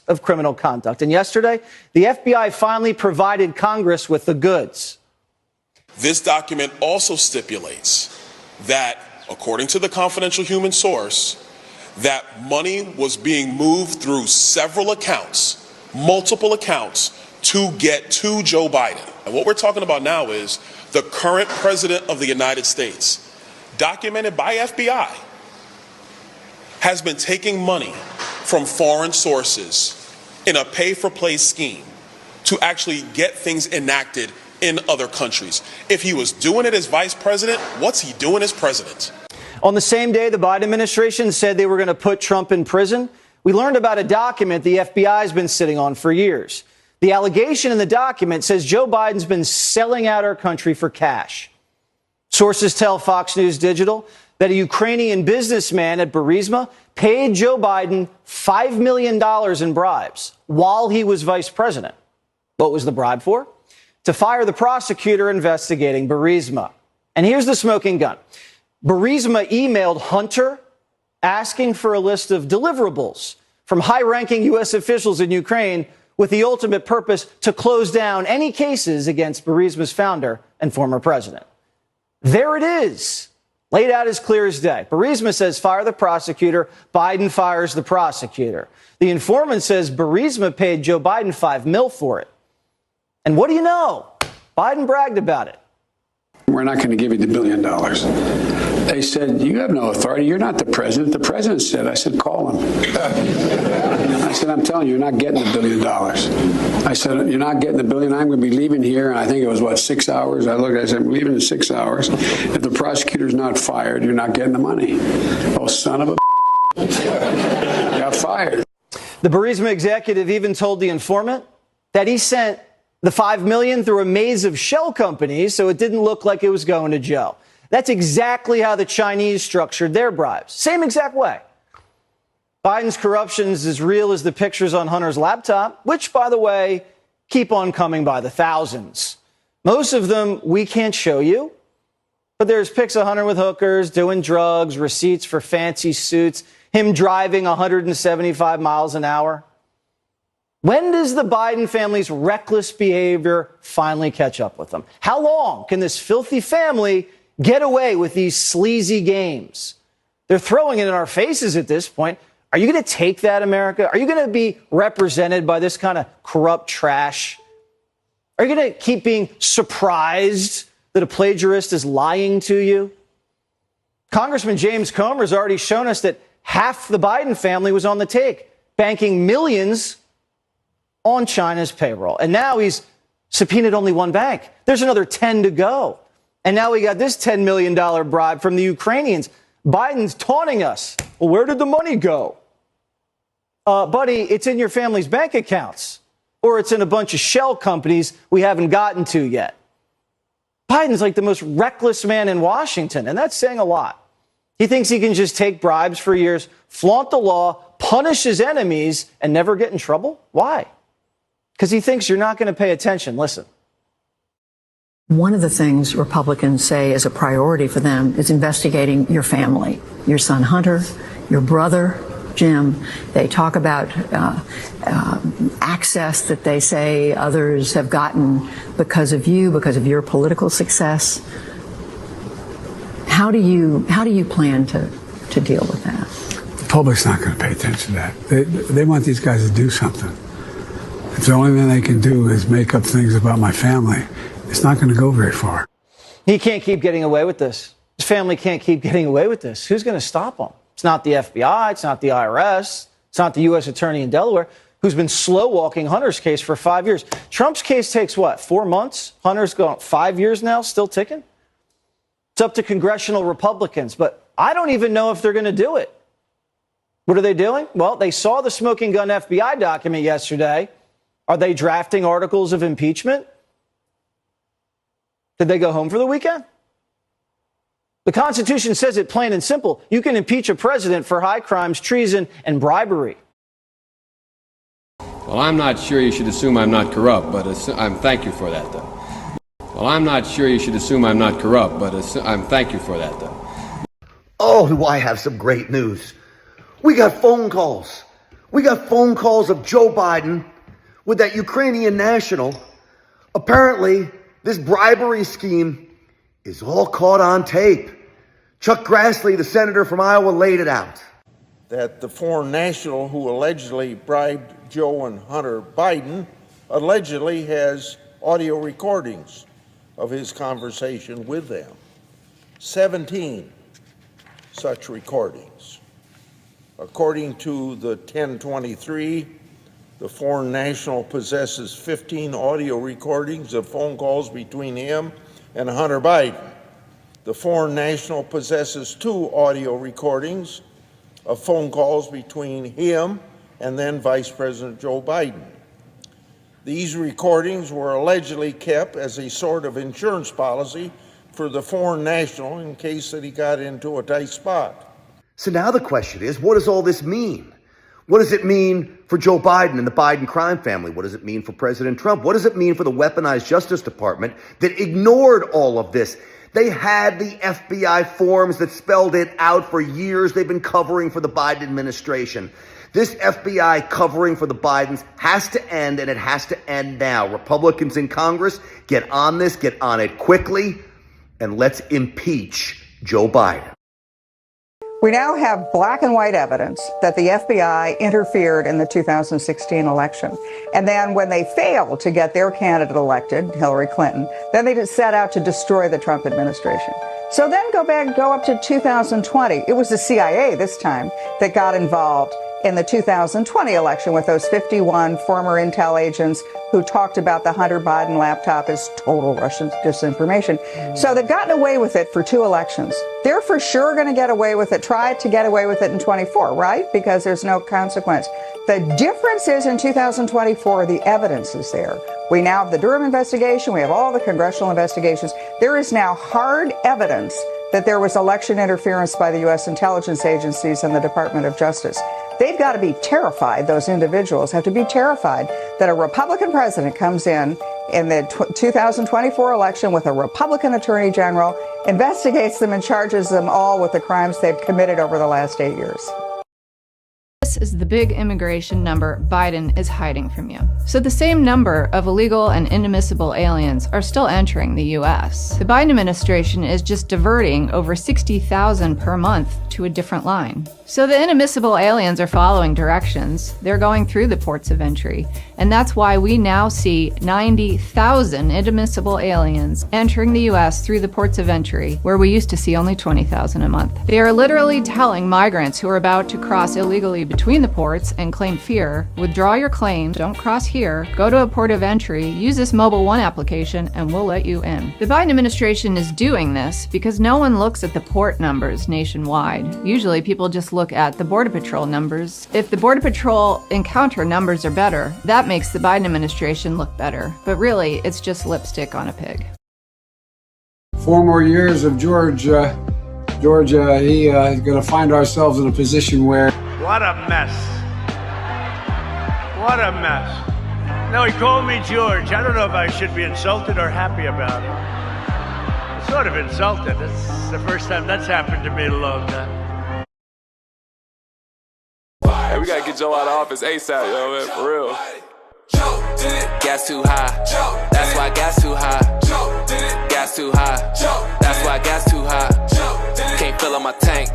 Of criminal conduct. And yesterday, the FBI finally provided Congress with the goods. This document also stipulates that, according to the confidential human source, that money was being moved through several accounts, multiple accounts, to get to Joe Biden. And what we're talking about now is the current president of the United States, documented by FBI, has been taking money from foreign sources in a pay-for-play scheme to actually get things enacted in other countries. If he was doing it as vice president, what's he doing as president? On the same day the Biden administration said they were going to put Trump in prison, we learned about a document the FBI has been sitting on for years. The allegation in the document says Joe Biden's been selling out our country for cash. Sources tell Fox News Digital that a Ukrainian businessman at Burisma paid Joe Biden $5 million in bribes while he was vice president. What was the bribe for? To fire the prosecutor investigating Burisma. And here's the smoking gun. Burisma emailed Hunter asking for a list of deliverables from high-ranking U.S. officials in Ukraine with the ultimate purpose to close down any cases against Burisma's founder and former president. There it is, laid out as clear as day. Burisma says fire the prosecutor, Biden fires the prosecutor. The informant says Burisma paid Joe Biden $5 million for it. And what do you know? Biden bragged about it. We're not going to give you the $1 billion. They said, you have no authority. You're not the president. The president said, I said, call him. I said, I'm telling you, you're not getting the $1 billion. I said, you're not getting the $1 billion. I'm going to be leaving here. And I think it was, 6 hours? I said, I'm leaving in 6 hours. If the prosecutor's not fired, you're not getting the money. Oh, son of a got fired. The Burisma executive even told the informant that he sent the $5 million through a maze of shell companies, so it didn't look like it was going to Joe. That's exactly how the Chinese structured their bribes. Same exact way. Biden's corruption is as real as the pictures on Hunter's laptop, which, by the way, keep on coming by the thousands. Most of them we can't show you, but there's pics of Hunter with hookers, doing drugs, receipts for fancy suits, him driving 175 miles an hour. When does the Biden family's reckless behavior finally catch up with them? How long can this filthy family get away with these sleazy games? They're throwing it in our faces at this point. Are you going to take that, America? Are you going to be represented by this kind of corrupt trash? Are you going to keep being surprised that a plagiarist is lying to you? Congressman James Comer has already shown us that half the Biden family was on the take, banking millions on China's payroll. And now he's subpoenaed only one bank. There's another 10 to go. And now we got this $10 million bribe from the Ukrainians. Biden's taunting us. Well, where did the money go? Buddy, it's in your family's bank accounts, or it's in a bunch of shell companies we haven't gotten to yet. Biden's like the most reckless man in Washington, and that's saying a lot. He thinks he can just take bribes for years, flaunt the law, punish his enemies, and never get in trouble? Why? Because he thinks you're not going to pay attention. Listen. One of the things Republicans say is a priority for them is investigating your family, your son Hunter, your brother Jim. They talk about access that they say others have gotten because of you, because of your political success. How do you plan to deal with that? The public's not going to pay attention to that. They want these guys to do something. If the only thing they can do is make up things about my family, it's not going to go very far. He can't keep getting away with this. His family can't keep getting away with this. Who's going to stop him? It's not the FBI. It's not the IRS. It's not the U.S. Attorney in Delaware, who's been slow-walking Hunter's case for 5 years. Trump's case takes, 4 months? Hunter's gone 5 years now, still ticking? It's up to congressional Republicans, but I don't even know if they're going to do it. What are they doing? Well, they saw the smoking gun FBI document yesterday. Are they drafting articles of impeachment? Did they go home for the weekend? The Constitution says it plain and simple. You can impeach a president for high crimes, treason, and bribery. Well, I'm not sure you should assume I'm not corrupt, but thank you for that, though. Well, I'm not sure you should assume I'm not corrupt, but thank you for that, though. Oh, do I have some great news. We got phone calls. We got phone calls of Joe Biden with that Ukrainian national. Apparently, this bribery scheme is all caught on tape. Chuck Grassley, the senator from Iowa, laid it out. That the foreign national who allegedly bribed Joe and Hunter Biden allegedly has audio recordings of his conversation with them. 17 such recordings. According to the 1023, the foreign national possesses 15 audio recordings of phone calls between him and Hunter Biden. The foreign national possesses 2 audio recordings of phone calls between him and then Vice President Joe Biden. These recordings were allegedly kept as a sort of insurance policy for the foreign national in case that he got into a tight spot. So now the question is, what does all this mean? What does it mean for Joe Biden and the Biden crime family? What does it mean for President Trump? What does it mean for the weaponized Justice Department that ignored all of this? They had the FBI forms that spelled it out for years. They've been covering for the Biden administration. This FBI covering for the Bidens has to end, and it has to end now. Republicans in Congress, get on this, get on it quickly, and let's impeach Joe Biden. We now have black and white evidence that the FBI interfered in the 2016 election. And then when they failed to get their candidate elected, Hillary Clinton, then they just set out to destroy the Trump administration. So then go up to 2020. It was the CIA this time that got involved in the 2020 election with those 51 former intel agents who talked about the Hunter Biden laptop as total Russian disinformation. So they've gotten away with it for 2 elections. They're for sure going to get away with it, try to get away with it in 24, right? Because there's no consequence. The difference is in 2024, the evidence is there. We now have the Durham investigation. We have all the congressional investigations. There is now hard evidence that there was election interference by the U.S. intelligence agencies and the Department of Justice. They've got to be terrified, those individuals have to be terrified that a Republican president comes in the 2024 election with a Republican attorney general, investigates them and charges them all with the crimes they've committed over the last 8 years. This is the big immigration number Biden is hiding from you. So the same number of illegal and inadmissible aliens are still entering the U.S. The Biden administration is just diverting over 60,000 per month to a different line. So the inadmissible aliens are following directions. They're going through the ports of entry. And that's why we now see 90,000 inadmissible aliens entering the U.S. through the ports of entry, where we used to see only 20,000 a month. They are literally telling migrants who are about to cross illegally between between the ports and claim fear, withdraw your claim, don't cross here, go to a port of entry, use this Mobile One application, and we'll let you in. The Biden administration is doing this because no one looks at the port numbers nationwide. Usually people just look at the Border Patrol numbers. If the Border Patrol encounter numbers are better, that makes the Biden administration look better. But really, it's just lipstick on a pig. 4 more years of Georgia, is going to find ourselves in a position where... What a mess. What a mess. No, he called me George. I don't know if I should be insulted or happy about it. I'm sort of insulted. It's the first time that's happened to me in a long time. Hey, we got to get Joe out of office ASAP, yo, man, for real. Gas too high. That's why gas too high. Gas too high. That's why gas too high. Can't fill up my tank.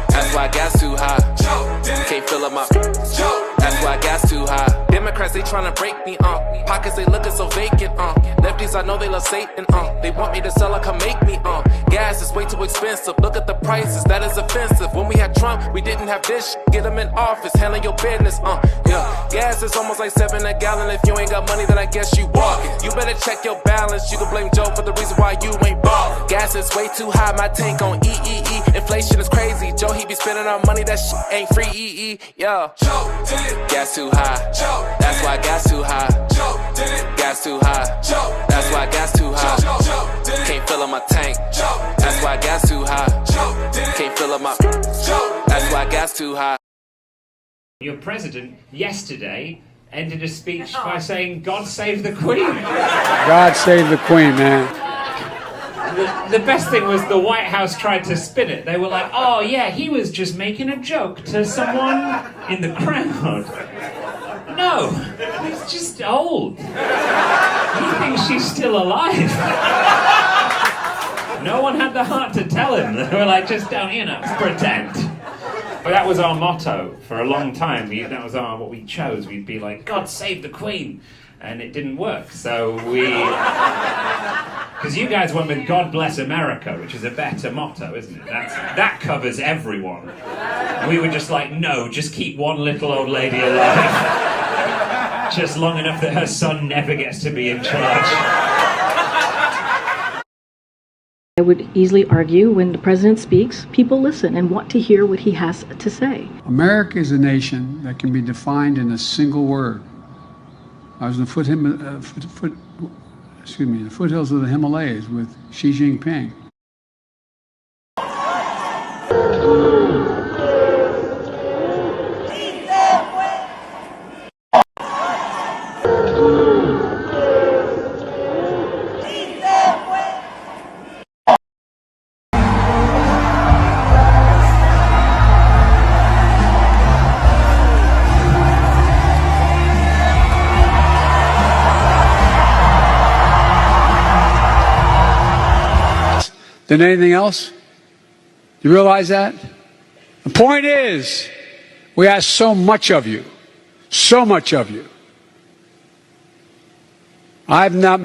That's why gas too high. Can't fill up my. That's why gas too high. Democrats, they tryna break me, Pockets, they looking so vacant, Lefties, I know they love Satan, They want me to sell, I come make me, Gas is way too expensive. Look at the prices, that is offensive. When we had Trump, we didn't have this. Get them in office, handling your business, Yeah, gas is almost like $7 a gallon. If you ain't got money, then I guess you walking. You better check your balance. You can blame Joe for the reason why you ain't ballin'. Gas is way too high, my tank on EEE. Inflation is crazy. Joe, he be spending our money, that shit ain't free, yeah. Gas too high. That's why gas too high. Gas too high. That's why gas too high. Can't fill up my tank. That's why gas too high. Can't fill up my. That's why gas too high. Your president yesterday ended a speech by saying, "God save the Queen." God save the Queen, man. The best thing was the White House tried to spin it. They were like, "Oh yeah, he was just making a joke to someone in the crowd." No, he's just old. He thinks she's still alive. No one had the heart to tell him. They were like, just don't, pretend. But that was our motto for a long time. That was what we chose. We'd be like, "God save the Queen." And it didn't work. So because you guys went with "God bless America," which is a better motto, isn't it? That covers everyone. And we were just like, no, just keep one little old lady alive. Just long enough that her son never gets to be in charge. I would easily argue when the president speaks, people listen and want to hear what he has to say. America is a nation that can be defined in a single word. I was in the foothills of the Himalayas with Xi Jinping. Than anything else? You realize that? The point is, we ask so much of you. So much of you. I've not...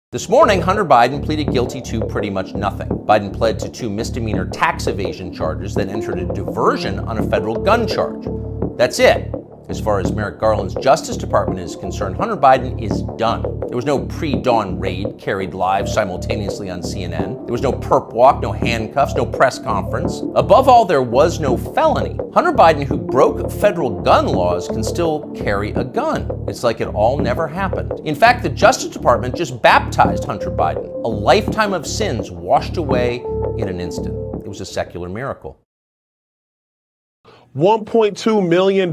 This morning, Hunter Biden pleaded guilty to pretty much nothing. Biden pled to 2 misdemeanor tax evasion charges, then entered a diversion on a federal gun charge. That's it. As far as Merrick Garland's Justice Department is concerned, Hunter Biden is done. There was no pre-dawn raid carried live simultaneously on CNN. There was no perp walk, no handcuffs, no press conference. Above all, there was no felony. Hunter Biden, who broke federal gun laws, can still carry a gun. It's like it all never happened. In fact, the Justice Department just baptized Hunter Biden. A lifetime of sins washed away in an instant. It was a secular miracle. $1.2 million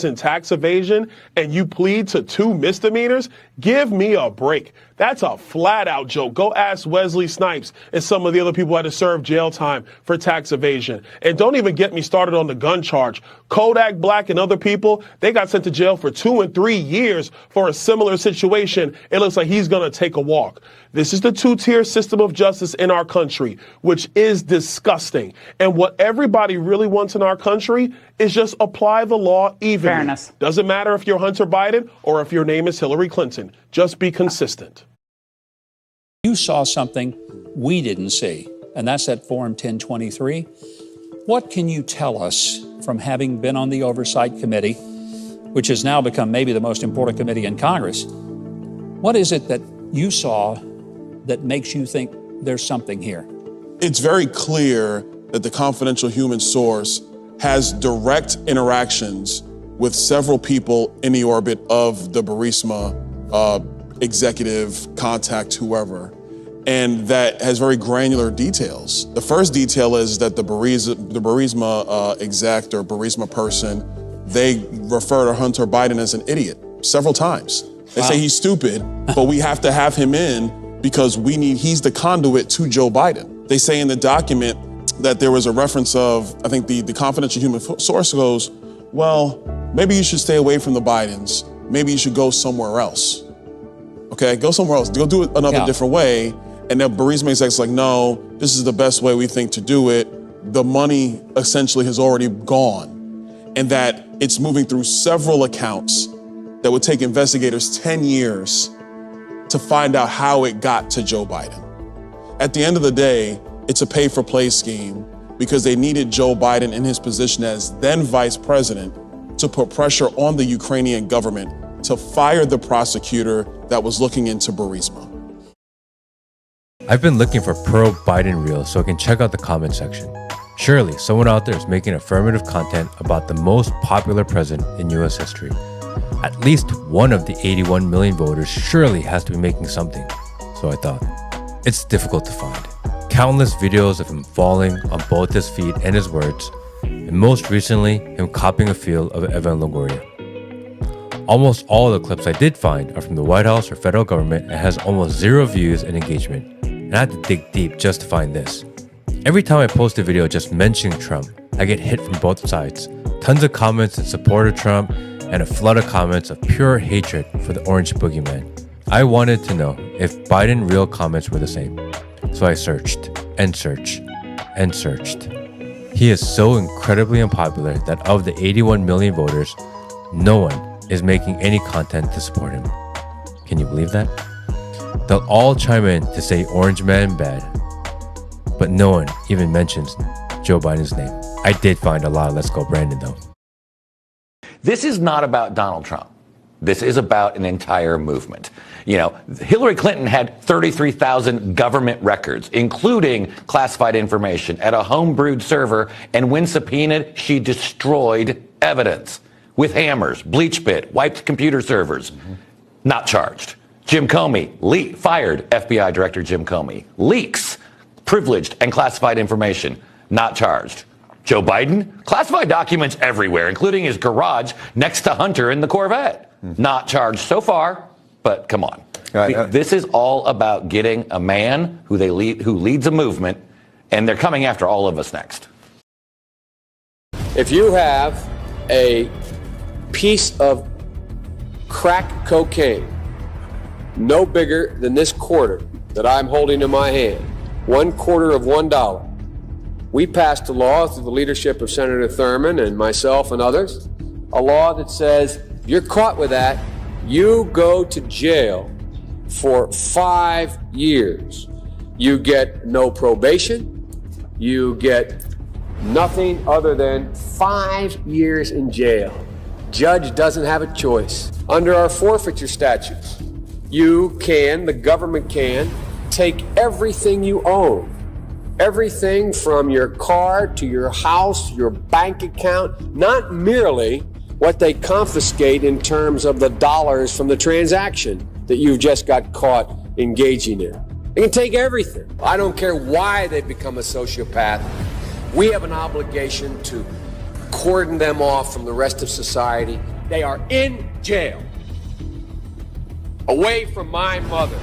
in tax evasion, and you plead to 2 misdemeanors? Give me a break. That's a flat out joke. Go ask Wesley Snipes and some of the other people who had to serve jail time for tax evasion. And don't even get me started on the gun charge. Kodak Black and other people, they got sent to jail for 2 and 3 years for a similar situation. It looks like he's going to take a walk. This is the two-tier system of justice in our country, which is disgusting. And what everybody really wants in our country is just apply the law evenly. Fairness. Doesn't matter if you're Hunter Biden or if your name is Hillary Clinton. Just be consistent. You saw something we didn't see, and that's that Form 1023. What can you tell us from having been on the Oversight Committee, which has now become maybe the most important committee in Congress? What is it that you saw that makes you think there's something here? It's very clear that the confidential human source has direct interactions with several people in the orbit of the Burisma executive, contact, whoever, and that has very granular details. The first detail is that the Burisma exec or Burisma person, they refer to Hunter Biden as an idiot several times. They say he's stupid, but we have to have him in because he's the conduit to Joe Biden. They say in the document that there was a reference of, I think the confidential human source goes, well, maybe you should stay away from the Bidens. Maybe you should go somewhere else. Okay, go somewhere else. Go do it another different way. And then Burisma exec's like, no, this is the best way we think to do it. The money essentially has already gone. And that it's moving through several accounts that would take investigators 10 years to find out how it got to Joe Biden. At the end of the day, it's a pay-for-play scheme because they needed Joe Biden in his position as then vice president to put pressure on the Ukrainian government to fire the prosecutor that was looking into Burisma. I've been looking for pro-Biden reels so I can check out the comment section. Surely someone out there is making affirmative content about the most popular president in US history. At least one of the 81 million voters surely has to be making something. So I thought. It's difficult to find. Countless videos of him falling on both his feet and his words, and most recently, him copying a feel of Evan Longoria. Almost all the clips I did find are from the White House or federal government and has almost 0 views and engagement. And I had to dig deep just to find this. Every time I post a video just mentioning Trump, I get hit from both sides. Tons of comments in support of Trump and a flood of comments of pure hatred for the orange boogeyman. I wanted to know if Biden real comments were the same. So I searched and searched and searched. He is so incredibly unpopular that of the 81 million voters, no one is making any content to support him. Can you believe that? They'll all chime in to say Orange Man bad, but no one even mentions Joe Biden's name. I did find a lot of Let's Go Brandon though. This is not about Donald Trump. This is about an entire movement. You know, Hillary Clinton had 33,000 government records, including classified information, at a homebrewed server, and when subpoenaed, she destroyed evidence with hammers, bleach pit, wiped computer servers. Not charged. Jim Comey, fired FBI Director Jim Comey. Leaks, privileged and classified information, not charged. Joe Biden, classified documents everywhere, including his garage next to Hunter in the Corvette. Not charged so far, but come on. This is all about getting a man who leads a movement, and they're coming after all of us next. If you have a piece of crack cocaine no bigger than this quarter that I'm holding in my hand, $1/4 of $1, we passed a law through the leadership of Senator Thurmond and myself and others, a law that says if you're caught with that, you go to jail for 5 years. You get no probation. You get nothing other than 5 years in jail. Judge doesn't have a choice. Under our forfeiture statutes, the government can, take everything you own. Everything from your car to your house, your bank account, not merely what they confiscate in terms of the dollars from the transaction that you've just got caught engaging in. They can take everything. I don't care why they've become a sociopath. We have an obligation to cordon them off from the rest of society. They are in jail. away from my mother,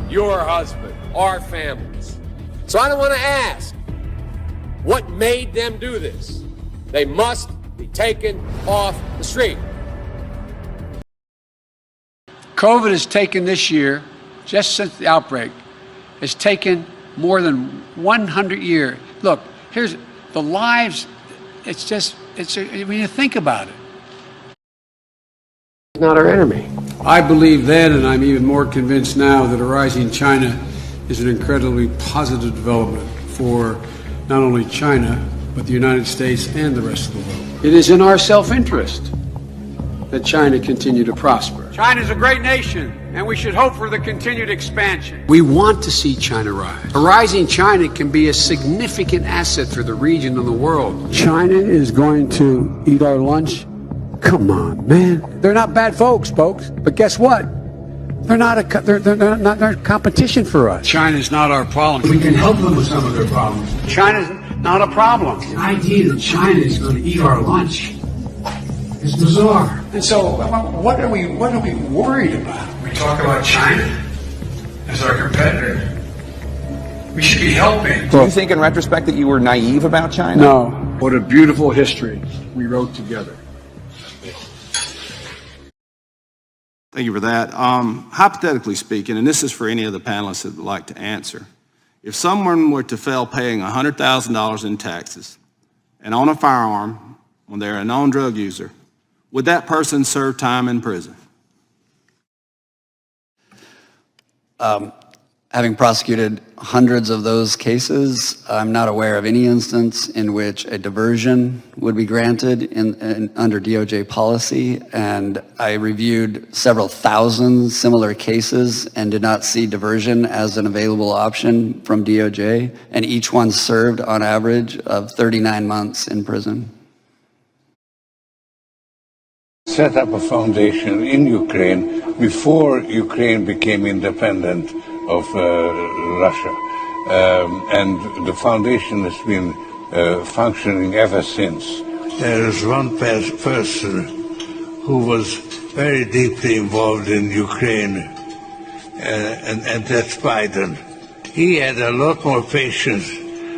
your husband, our families. So I don't want to ask what made them do this. They must be taken off the street. COVID has taken this year, just since the outbreak, has taken more than 100 years. Look, here's the lives. When you think about it. It's not our enemy. I believe then, and I'm even more convinced now, that a rising China is an incredibly positive development for not only China, but the United States and the rest of the world. It is in our self-interest that China continue to prosper. China is a great nation, and we should hope for the continued expansion. We want to see China rise. A rising China can be a significant asset for the region and the world. China is going to eat our lunch? Come on, man. They're not bad folks, but guess what? They're not a competition for us. China's not our problem. We can help them with some of their problems. China's not a problem. The idea that China is going to eat our lunch is bizarre. And so, what are we worried about? We talk about China as our competitor. We should be helping. Do you think, in retrospect, that you were naive about China? No. What a beautiful history we wrote together. Thank you for that. Hypothetically speaking, and this is for any of the panelists that would like to answer, if someone were to fail paying $100,000 in taxes and own a firearm when they're a known drug user, would that person serve time in prison? Having prosecuted hundreds of those cases, I'm not aware of any instance in which a diversion would be granted under DOJ policy, and I reviewed several thousand similar cases and did not see diversion as an available option from DOJ, and each one served on average of 39 months in prison. Set up a foundation in Ukraine before Ukraine became independent of Russia. And the foundation has been functioning ever since. There is one person who was very deeply involved in Ukraine, and that's Biden. He had a lot more patience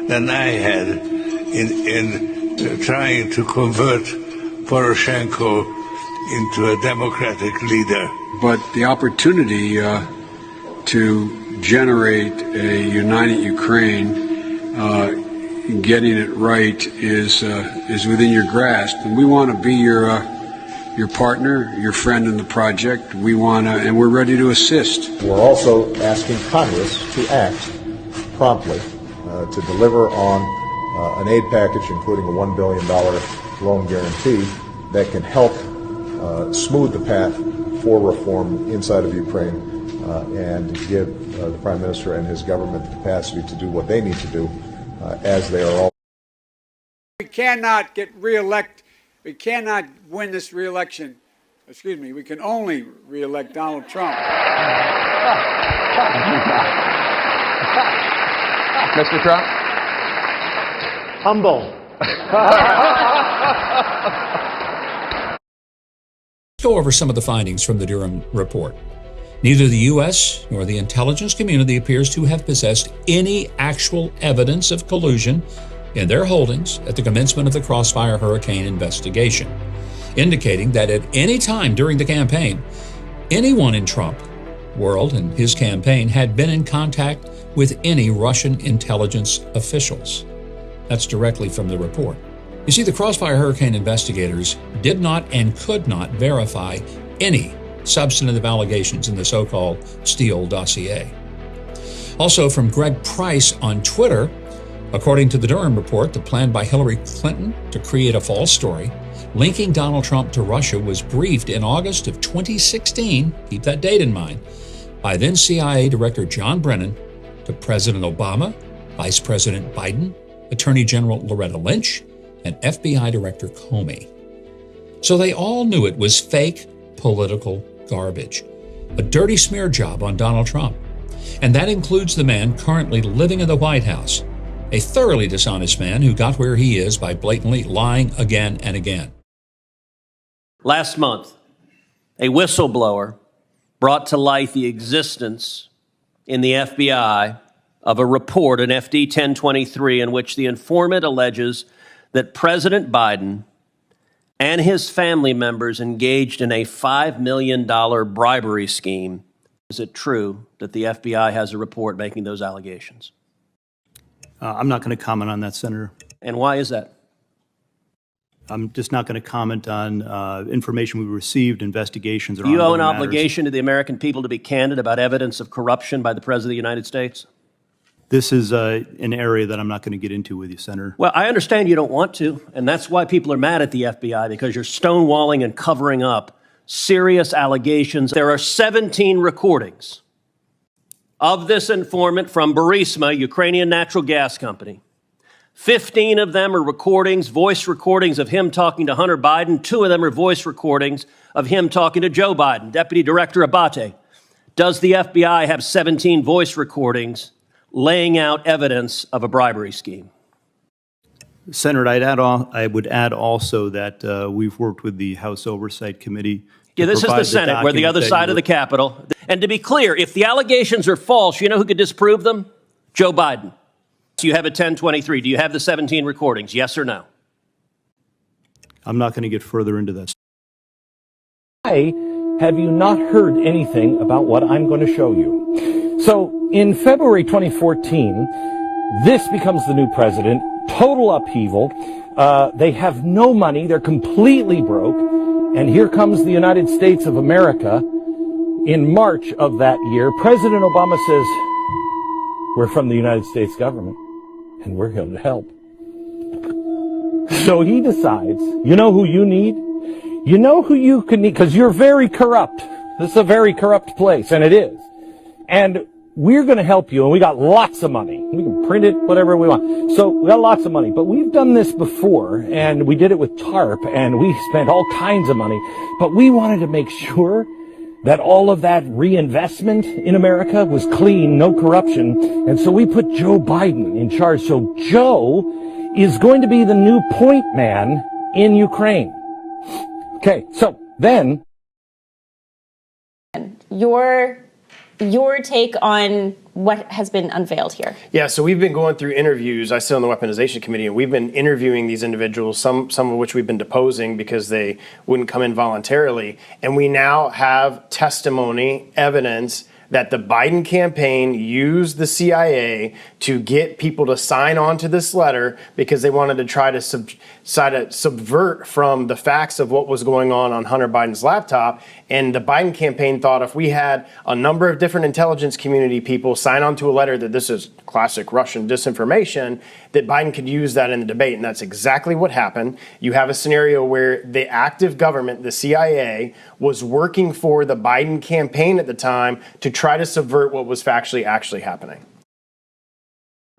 than I had in trying to convert Poroshenko into a democratic leader. But the opportunity to generate a united Ukraine, getting it right is within your grasp, and we want to be your partner, your friend in the project. We want to, and we're ready to assist. We're also asking Congress to act promptly to deliver on an aid package, including a $1 billion loan guarantee that can help smooth the path for reform inside of Ukraine. And give the Prime Minister and his government the capacity to do what they need to do as they are all. We cannot get reelect. We cannot win this reelection. Excuse me. We can only reelect Donald Trump. Mr. Trump? Humble. Let's go over some of the findings from the Durham report. Neither the U.S. nor the intelligence community appears to have possessed any actual evidence of collusion in their holdings at the commencement of the Crossfire Hurricane investigation, indicating that at any time during the campaign, anyone in Trump world and his campaign had been in contact with any Russian intelligence officials. That's directly from the report. You see, the Crossfire Hurricane investigators did not and could not verify any substantive allegations in the so-called Steele dossier. Also from Greg Price on Twitter, according to the Durham report, the plan by Hillary Clinton to create a false story linking Donald Trump to Russia was briefed in August of 2016, keep that date in mind, by then CIA Director John Brennan to President Obama, Vice President Biden, Attorney General Loretta Lynch, and FBI Director Comey. So they all knew it was fake political garbage, a dirty smear job on Donald Trump. And that includes the man currently living in the White House, a thoroughly dishonest man who got where he is by blatantly lying again and again. Last month, a whistleblower brought to light the existence in the FBI of a report, an FD 1023, in which the informant alleges that President Biden and his family members engaged in a $5 million bribery scheme. Is it true that the FBI has a report making those allegations? I'm not going to comment on that, Senator. And why is that? I'm just not going to comment on information we received, investigations. Do you owe an obligation to the American people to be candid about evidence of corruption by the President of the United States? This is an area that I'm not going to get into with you, Senator. Well, I understand you don't want to, and that's why people are mad at the FBI, because you're stonewalling and covering up serious allegations. There are 17 recordings of this informant from Burisma, Ukrainian natural gas company. 15 of them are recordings, voice recordings of him talking to Hunter Biden. 2 of them are voice recordings of him talking to Joe Biden. Deputy Director Abate, does the FBI have 17 voice recordings laying out evidence of a bribery scheme? Senator, I would add also that we've worked with the House Oversight Committee. Yeah, this is the Senate. We're the other side of the Capitol. And to be clear, if the allegations are false, you know who could disprove them? Joe Biden. So you have a 1023. Do you have the 17 recordings? Yes or no? I'm not going to get further into this. Why have you not heard anything about what I'm going to show you? So in February 2014, this becomes the new president. Total upheaval. They have no money. They're completely broke. And here comes the United States of America. In March of that year, President Obama says, we're from the United States government, and we're here to help. So he decides, you know who you need? You know who you can need, because you're very corrupt. This is a very corrupt place, and it is. And we're going to help you, and we got lots of money. We can print it, whatever we want. So we got lots of money, but we've done this before, and we did it with TARP, and we spent all kinds of money. But we wanted to make sure that all of that reinvestment in America was clean, no corruption. And so we put Joe Biden in charge. So Joe is going to be the new point man in Ukraine. Okay, so then your take on what has been unveiled here. Yeah, so we've been going through interviews. I sit on the Weaponization Committee, and we've been interviewing these individuals, some of which we've been deposing because they wouldn't come in voluntarily. And we now have testimony, evidence that the Biden campaign used the CIA to get people to sign on to this letter because they wanted to try to subvert from the facts of what was going on Hunter Biden's laptop. And the Biden campaign thought if we had a number of different intelligence community people sign on to a letter that this is classic Russian disinformation, that Biden could use that in the debate. And that's exactly what happened. You have a scenario where the active government, the CIA, was working for the Biden campaign at the time to try to subvert what was actually happening.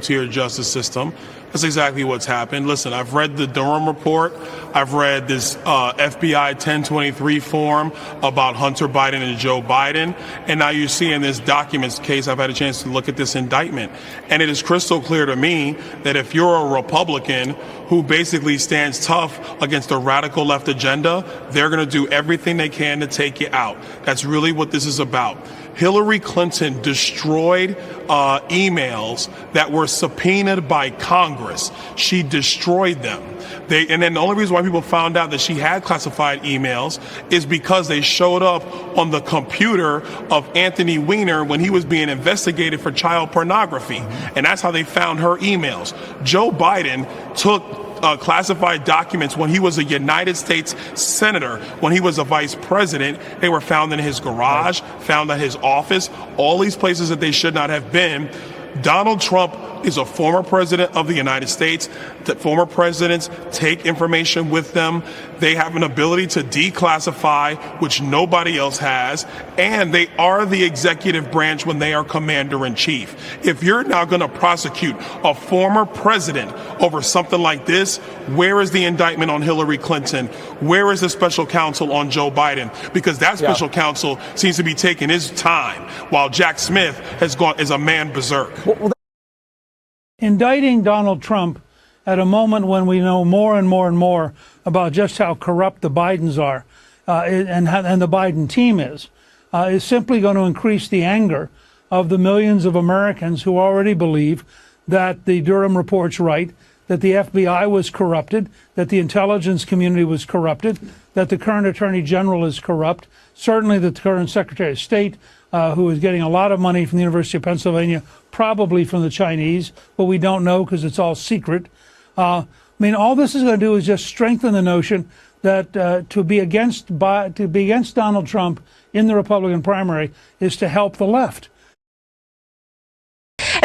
To your justice system. That's exactly what's happened. Listen, I've read the Durham report. I've read this FBI 1023 form about Hunter Biden and Joe Biden. And now you see in this documents case, I've had a chance to look at this indictment. And it is crystal clear to me that if you're a Republican who basically stands tough against a radical left agenda, they're going to do everything they can to take you out. That's really what this is about. Hillary Clinton destroyed emails that were subpoenaed by Congress. She destroyed them. And then the only reason why people found out that she had classified emails is because they showed up on the computer of Anthony Weiner when he was being investigated for child pornography. And that's how they found her emails. Joe Biden took classified documents when he was a United States senator, when he was a vice president. They were found in his garage, found at his office, all these places that they should not have been. Donald Trump is a former president of the United States. The former presidents take information with them. They have an ability to declassify, which nobody else has. And they are the executive branch when they are commander in chief. If you're now going to prosecute a former president over something like this, where is the indictment on Hillary Clinton? Where is the special counsel on Joe Biden? Because that special counsel seems to be taking his time while Jack Smith is a man berserk. Indicting Donald Trump at a moment when we know more and more and more about just how corrupt the Bidens are and the Biden team is, is simply going to increase the anger of the millions of Americans who already believe that the Durham report's right, that the FBI was corrupted, that the intelligence community was corrupted, that the current Attorney General is corrupt, certainly the current Secretary of State, who is getting a lot of money from the University of Pennsylvania, probably from the Chinese, but we don't know because it's all secret. I mean, all this is going to do is just strengthen the notion that to be against Donald Trump in the Republican primary is to help the left.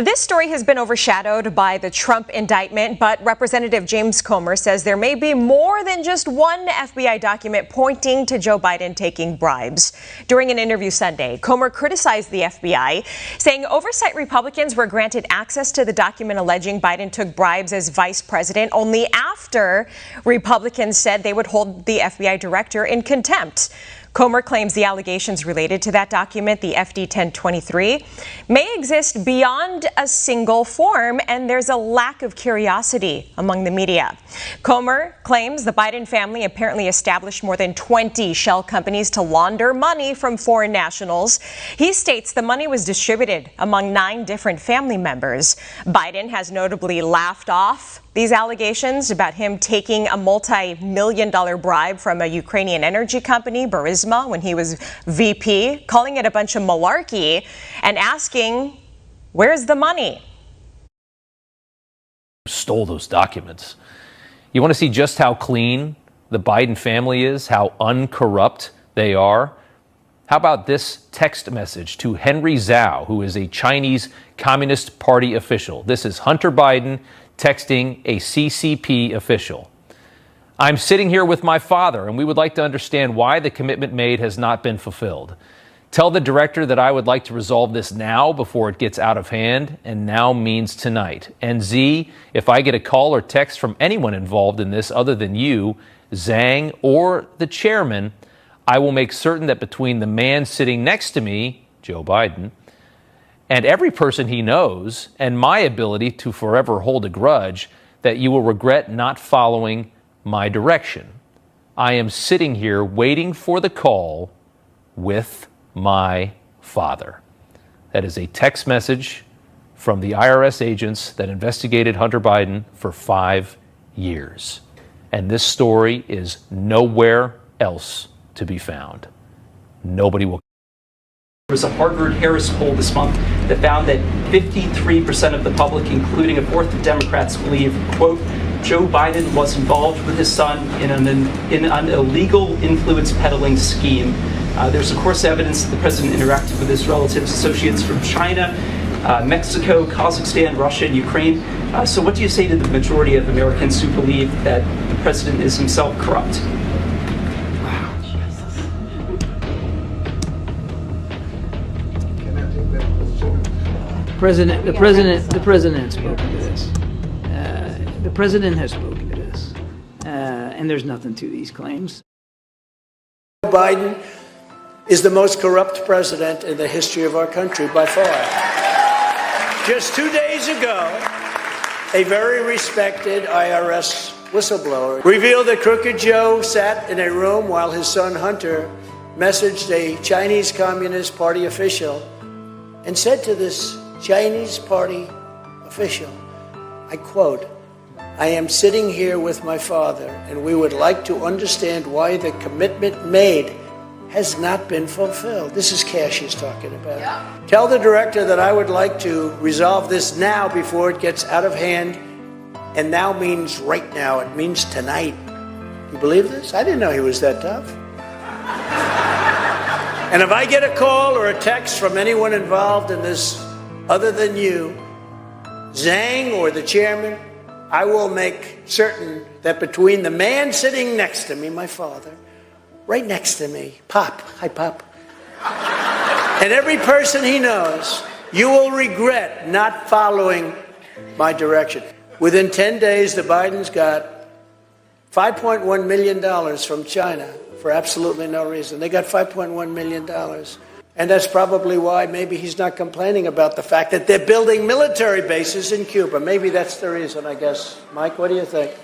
This story has been overshadowed by the Trump indictment, but Representative James Comer says there may be more than just one FBI document pointing to Joe Biden taking bribes. During an interview Sunday, Comer criticized the FBI, saying oversight Republicans were granted access to the document alleging Biden took bribes as vice president only after Republicans said they would hold the FBI director in contempt. Comer claims the allegations related to that document, the FD 1023, may exist beyond a single form, and there's a lack of curiosity among the media. Comer claims the Biden family apparently established more than 20 shell companies to launder money from foreign nationals. He states the money was distributed among 9 different family members. Biden has notably laughed off these allegations about him taking a multi-million-dollar bribe from a Ukrainian energy company, Burisma, when he was VP, calling it a bunch of malarkey and asking, where's the money? Stole those documents. You want to see just how clean the Biden family is, how uncorrupt they are? How about this text message to Henry Zhao, who is a Chinese Communist Party official? This is Hunter Biden texting a CCP official. I'm sitting here with my father, and we would like to understand why the commitment made has not been fulfilled. Tell the director that I would like to resolve this now before it gets out of hand, and now means tonight. And Z, if I get a call or text from anyone involved in this other than you, Zhang, or the chairman, I will make certain that between the man sitting next to me, Joe Biden, and every person he knows, and my ability to forever hold a grudge, that you will regret not following my direction. I am sitting here waiting for the call with my father. That is a text message from the IRS agents that investigated Hunter Biden for 5 years. And this story is nowhere else to be found. Nobody will. There was a Harvard-Harris poll this month that found that 53% of the public, including a fourth of Democrats, believe, quote, Joe Biden was involved with his son in an illegal influence peddling scheme. There's, of course, evidence that the president interacted with his relatives, associates from China, Mexico, Kazakhstan, Russia, and Ukraine. So what do you say to the majority of Americans who believe that the president is himself corrupt? The president has spoken to this. The president has spoken to this, and there's nothing to these claims. Biden is the most corrupt president in the history of our country by far. Just 2 days ago, a very respected IRS whistleblower revealed that Crooked Joe sat in a room while his son Hunter messaged a Chinese Communist Party official and said to this Chinese Party official, I quote, I am sitting here with my father, and we would like to understand why the commitment made has not been fulfilled. This is Cash he's talking about. Yeah. Tell the director that I would like to resolve this now before it gets out of hand. And now means right now. It means tonight. You believe this? I didn't know he was that tough. And if I get a call or a text from anyone involved in this other than you, Zhang or the chairman, I will make certain that between the man sitting next to me, my father, right next to me, Pop, hi Pop, and every person he knows, you will regret not following my direction. Within 10 days, the Bidens got $5.1 million from China for absolutely no reason. They got $5.1 million. And that's probably why maybe he's not complaining about the fact that they're building military bases in Cuba. Maybe that's the reason, I guess. Mike, what do you think?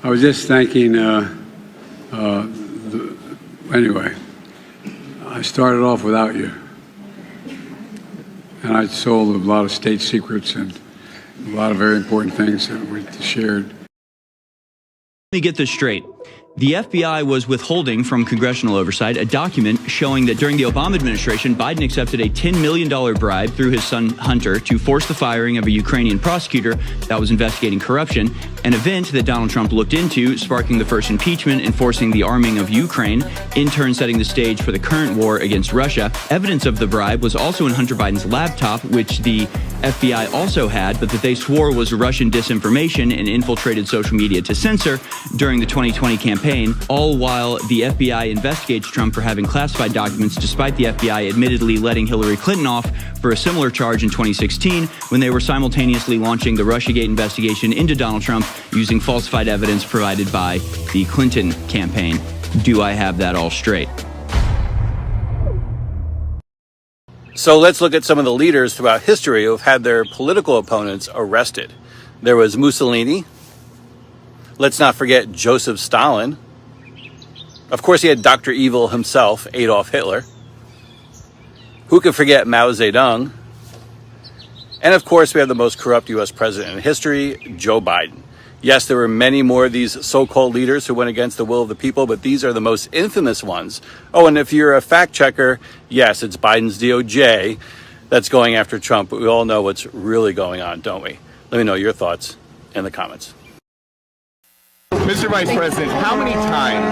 I was just thanking, anyway, I started off without you. And I sold a lot of state secrets and a lot of very important things that we shared. Let me get this straight. The FBI was withholding from congressional oversight a document showing that during the Obama administration, Biden accepted a $10 million bribe through his son Hunter to force the firing of a Ukrainian prosecutor that was investigating corruption, an event that Donald Trump looked into, sparking the first impeachment and forcing the arming of Ukraine, in turn setting the stage for the current war against Russia. Evidence of the bribe was also in Hunter Biden's laptop, which the FBI also had, but that they swore was Russian disinformation and infiltrated social media to censor during the 2020 campaign, all while the FBI investigates Trump for having classified documents, despite the FBI admittedly letting Hillary Clinton off for a similar charge in 2016 when they were simultaneously launching the Russiagate investigation into Donald Trump using falsified evidence provided by the Clinton campaign. Do I have that all straight? So let's look at some of the leaders throughout history who have had their political opponents arrested. There was Mussolini. Let's not forget Joseph Stalin. Of course, he had Dr. Evil himself, Adolf Hitler. Who could forget Mao Zedong? And of course, we have the most corrupt U.S. president in history, Joe Biden. Yes, there were many more of these so-called leaders who went against the will of the people, but these are the most infamous ones. Oh, and if you're a fact checker, yes, it's Biden's DOJ that's going after Trump, but we all know what's really going on, don't we? Let me know your thoughts in the comments. Mr. Vice President, how many times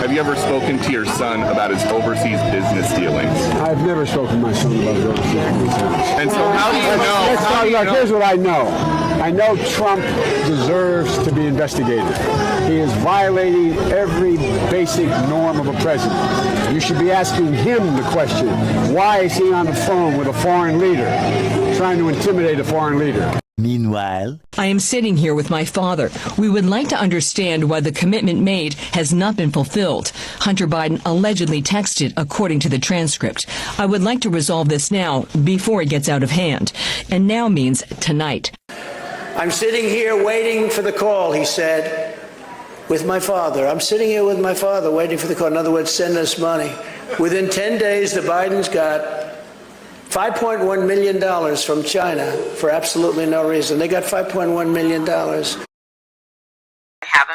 have you ever spoken to your son about his overseas business dealings? I've never spoken to my son about his overseas business dealings. And so how do you know? Here's what I know. I know Trump deserves to be investigated. He is violating every basic norm of a president. You should be asking him the question, why is he on the phone with a foreign leader, trying to intimidate a foreign leader? Meanwhile, I am sitting here with my father. We would like to understand why the commitment made has not been fulfilled. Hunter Biden allegedly texted, according to the transcript. I would like to resolve this now before it gets out of hand. And now means tonight. I'm sitting here waiting for the call, he said, with my father. I'm sitting here with my father waiting for the call. In other words, send us money. Within 10 days, the Bidens got $5.1 million from China for absolutely no reason. They got $5.1 million.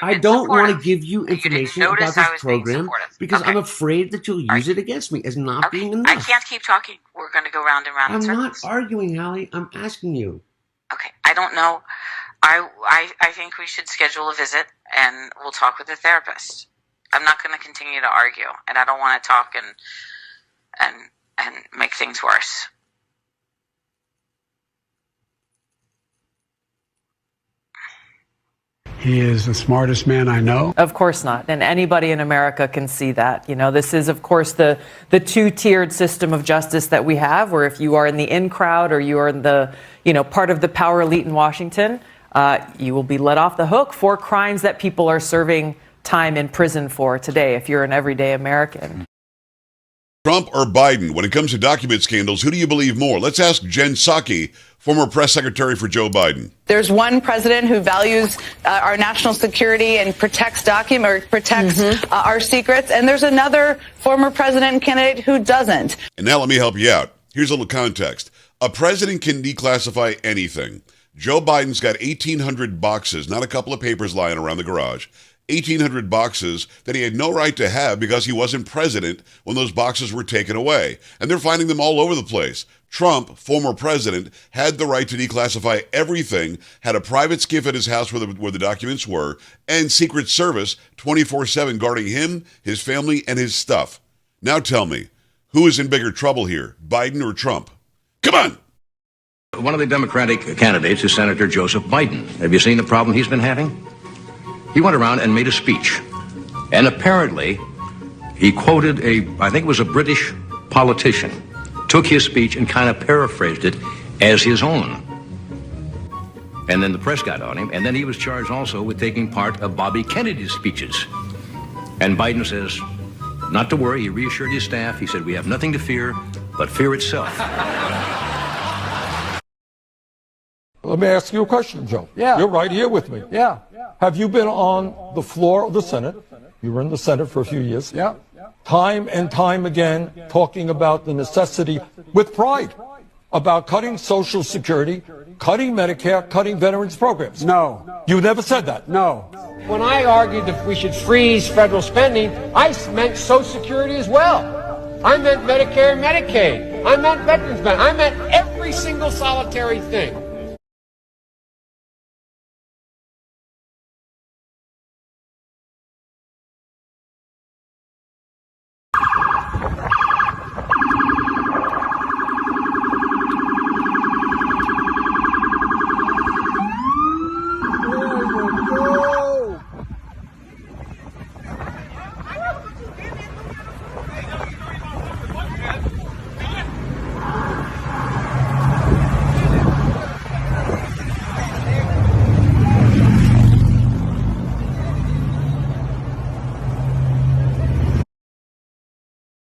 I don't want to give you information about this program because I'm afraid that you'll use it against me as not being enough. I can't keep talking. We're going to go round and round in circles. I'm not arguing, Hallie. I'm asking you. Okay, I don't know. I think we should schedule a visit and we'll talk with the therapist. I'm not going to continue to argue, and I don't want to talk and make things worse. He is the smartest man I know. Of course not. And anybody in America can see that. You know, this is, of course, the two-tiered system of justice that we have, where if you are in the in crowd or you are in the, part of the power elite in Washington, you will be let off the hook for crimes that people are serving time in prison for today, if you're an everyday American. Trump or Biden? When it comes to document scandals, who do you believe more? Let's ask Jen Psaki, former press secretary for Joe Biden. There's one president who values our national security and protects our secrets, and there's another former president and candidate who doesn't. And now let me help you out. Here's a little context. A president can declassify anything. Joe Biden's got 1,800 boxes, not a couple of papers lying around the garage. 1,800 boxes that he had no right to have because he wasn't president when those boxes were taken away. And they're finding them all over the place. Trump, former president, had the right to declassify everything, had a private skiff at his house where the documents were, and Secret Service 24/7 guarding him, his family, and his stuff. Now tell me, who is in bigger trouble here, Biden or Trump? Come on! One of the Democratic candidates is Senator Joseph Biden. Have you seen the problem he's been having? He went around and made a speech. And apparently, he quoted I think it was a British politician, took his speech and kind of paraphrased it as his own. And then the press got on him, and then he was charged also with taking part of Bobby Kennedy's speeches. And Biden says, not to worry, he reassured his staff. He said, we have nothing to fear but fear itself. Let me ask you a question, Joe. Yeah. You're right here with me. Yeah. Have you been on the floor of the Senate? You were in the Senate for a few years. Yeah. time and time again talking about the necessity, with pride, about cutting Social Security, cutting Medicare, cutting veterans programs. No. You never said that. No. When I argued that we should freeze federal spending, I meant Social Security as well. I meant Medicare and Medicaid. I meant veterans benefits. I meant every single solitary thing.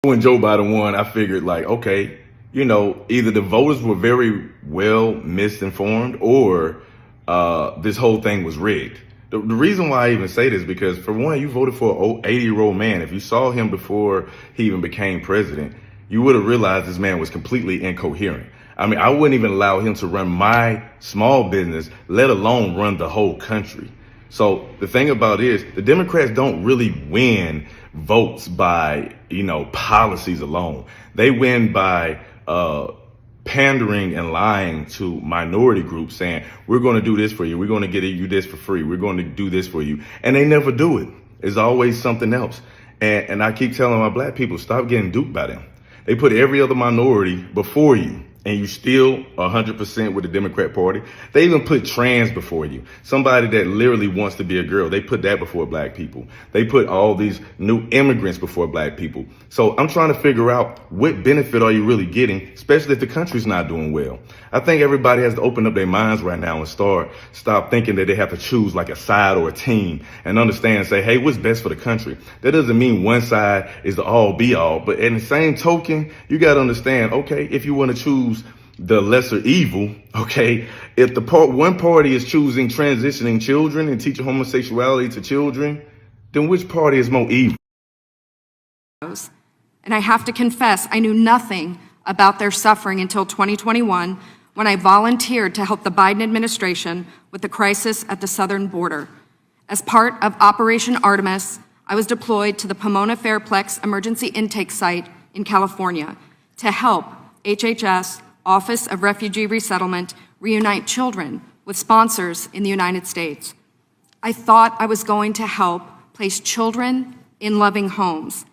When Joe Biden won, I figured like, okay, you know, either the voters were very well misinformed or this whole thing was rigged. The reason why I even say this is because, for one, you voted for an 80-year-old man. If you saw him before he even became president, you would have realized this man was completely incoherent. I mean, I wouldn't even allow him to run my small business, let alone run the whole country. So the thing about it is the Democrats don't really win votes by, you know, policies alone. They win by pandering and lying to minority groups, saying, we're going to do this for you. We're going to get you this for free. We're going to do this for you. And they never do it. It's always something else. And I keep telling my black people, stop getting duped by them. They put every other minority before you, and you still 100% with the Democrat Party. They even put trans before you. Somebody that literally wants to be a girl, they put that before black people. They put all these new immigrants before black people. So I'm trying to figure out what benefit are you really getting, especially if the country's not doing well. I think everybody has to open up their minds right now and stop thinking that they have to choose like a side or a team and understand and say, hey, what's best for the country? That doesn't mean one side is the all be all, but in the same token, you got to understand, okay, if you want to choose the lesser evil, okay, if one party is choosing transitioning children and teaching homosexuality to children, then which party is more evil? And I have to confess, I knew nothing about their suffering until 2021, when I volunteered to help the Biden administration with the crisis at the southern border. As part of Operation Artemis, I was deployed to the Pomona Fairplex Emergency Intake Site in California to help HHS, Office of Refugee Resettlement, reunite children with sponsors in the United States. I thought I was going to help place children in loving homes.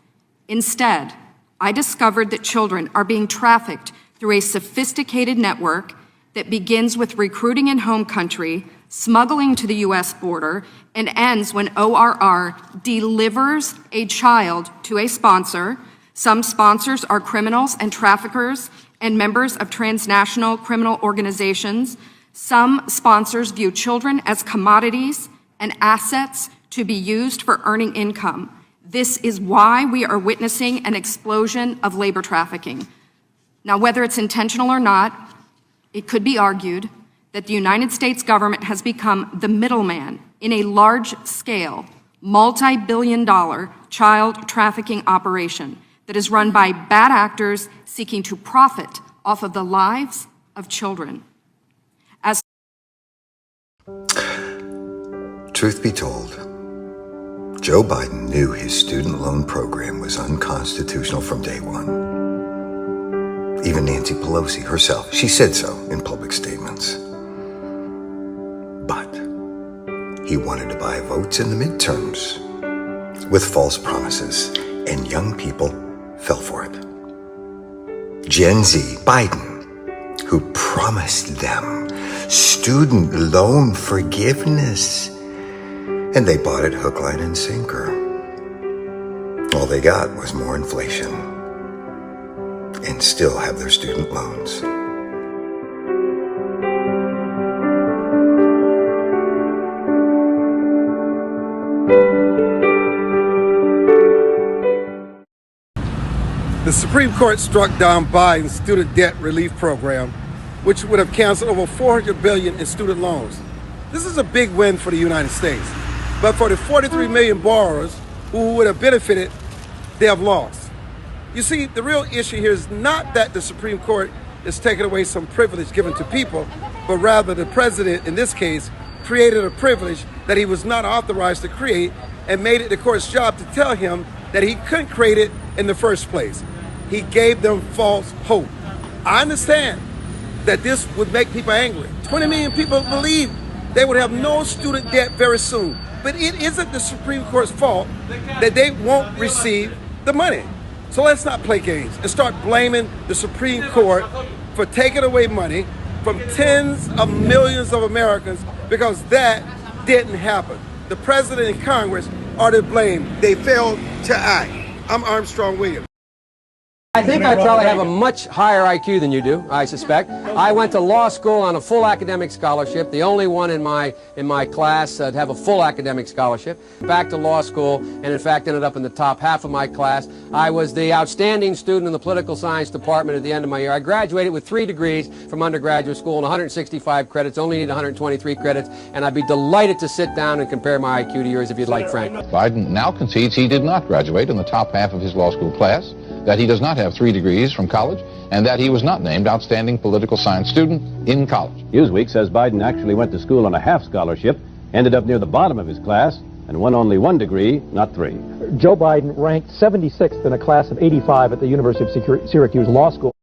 Instead, I discovered that children are being trafficked through a sophisticated network that begins with recruiting in home country, smuggling to the U.S. border, and ends when ORR delivers a child to a sponsor. Some sponsors are criminals and traffickers and members of transnational criminal organizations. Some sponsors view children as commodities and assets to be used for earning income. This is why we are witnessing an explosion of labor trafficking. Now, whether it's intentional or not, it could be argued that the United States government has become the middleman in a large-scale, multi-billion-dollar child trafficking operation that is run by bad actors seeking to profit off of the lives of children. Truth be told, Joe Biden knew his student loan program was unconstitutional from day one. Even Nancy Pelosi herself, she said so in public statements. But he wanted to buy votes in the midterms with false promises, and young people fell for it. Gen Z, Biden, who promised them student loan forgiveness, and they bought it hook, line, and sinker. All they got was more inflation, and still have their student loans. The Supreme Court struck down Biden's student debt relief program, which would have canceled over $400 billion in student loans. This is a big win for the United States. But for the 43 million borrowers who would have benefited they have lost. You see, the real issue here is not that the Supreme Court is taking away some privilege given to people, but rather the president, in this case, created a privilege that he was not authorized to create and made it the court's job to tell him that he couldn't create it in the first place. He gave them false hope. I understand that this would make people angry. 20 million people believe they would have no student debt very soon. But it isn't the Supreme Court's fault that they won't receive the money. So let's not play games and start blaming the Supreme Court for taking away money from tens of millions of Americans, because that didn't happen. The president and Congress are to blame. They failed to act. I'm Armstrong Williams. I think I probably have a much higher IQ than you do, I suspect. I went to law school on a full academic scholarship, the only one in my class to have a full academic scholarship. Back to law school, and in fact ended up in the top half of my class. I was the outstanding student in the political science department at the end of my year. I graduated with 3 degrees from undergraduate school and 165 credits, only need 123 credits, and I'd be delighted to sit down and compare my IQ to yours if you'd like, Frank. Biden now concedes he did not graduate in the top half of his law school class, that he does not have 3 degrees from college, and that he was not named outstanding political science student in college. Newsweek says Biden actually went to school on a half scholarship, ended up near the bottom of his class, and won only 1 degree, not 3. Joe Biden ranked 76th in a class of 85 at the University of Syracuse Law School.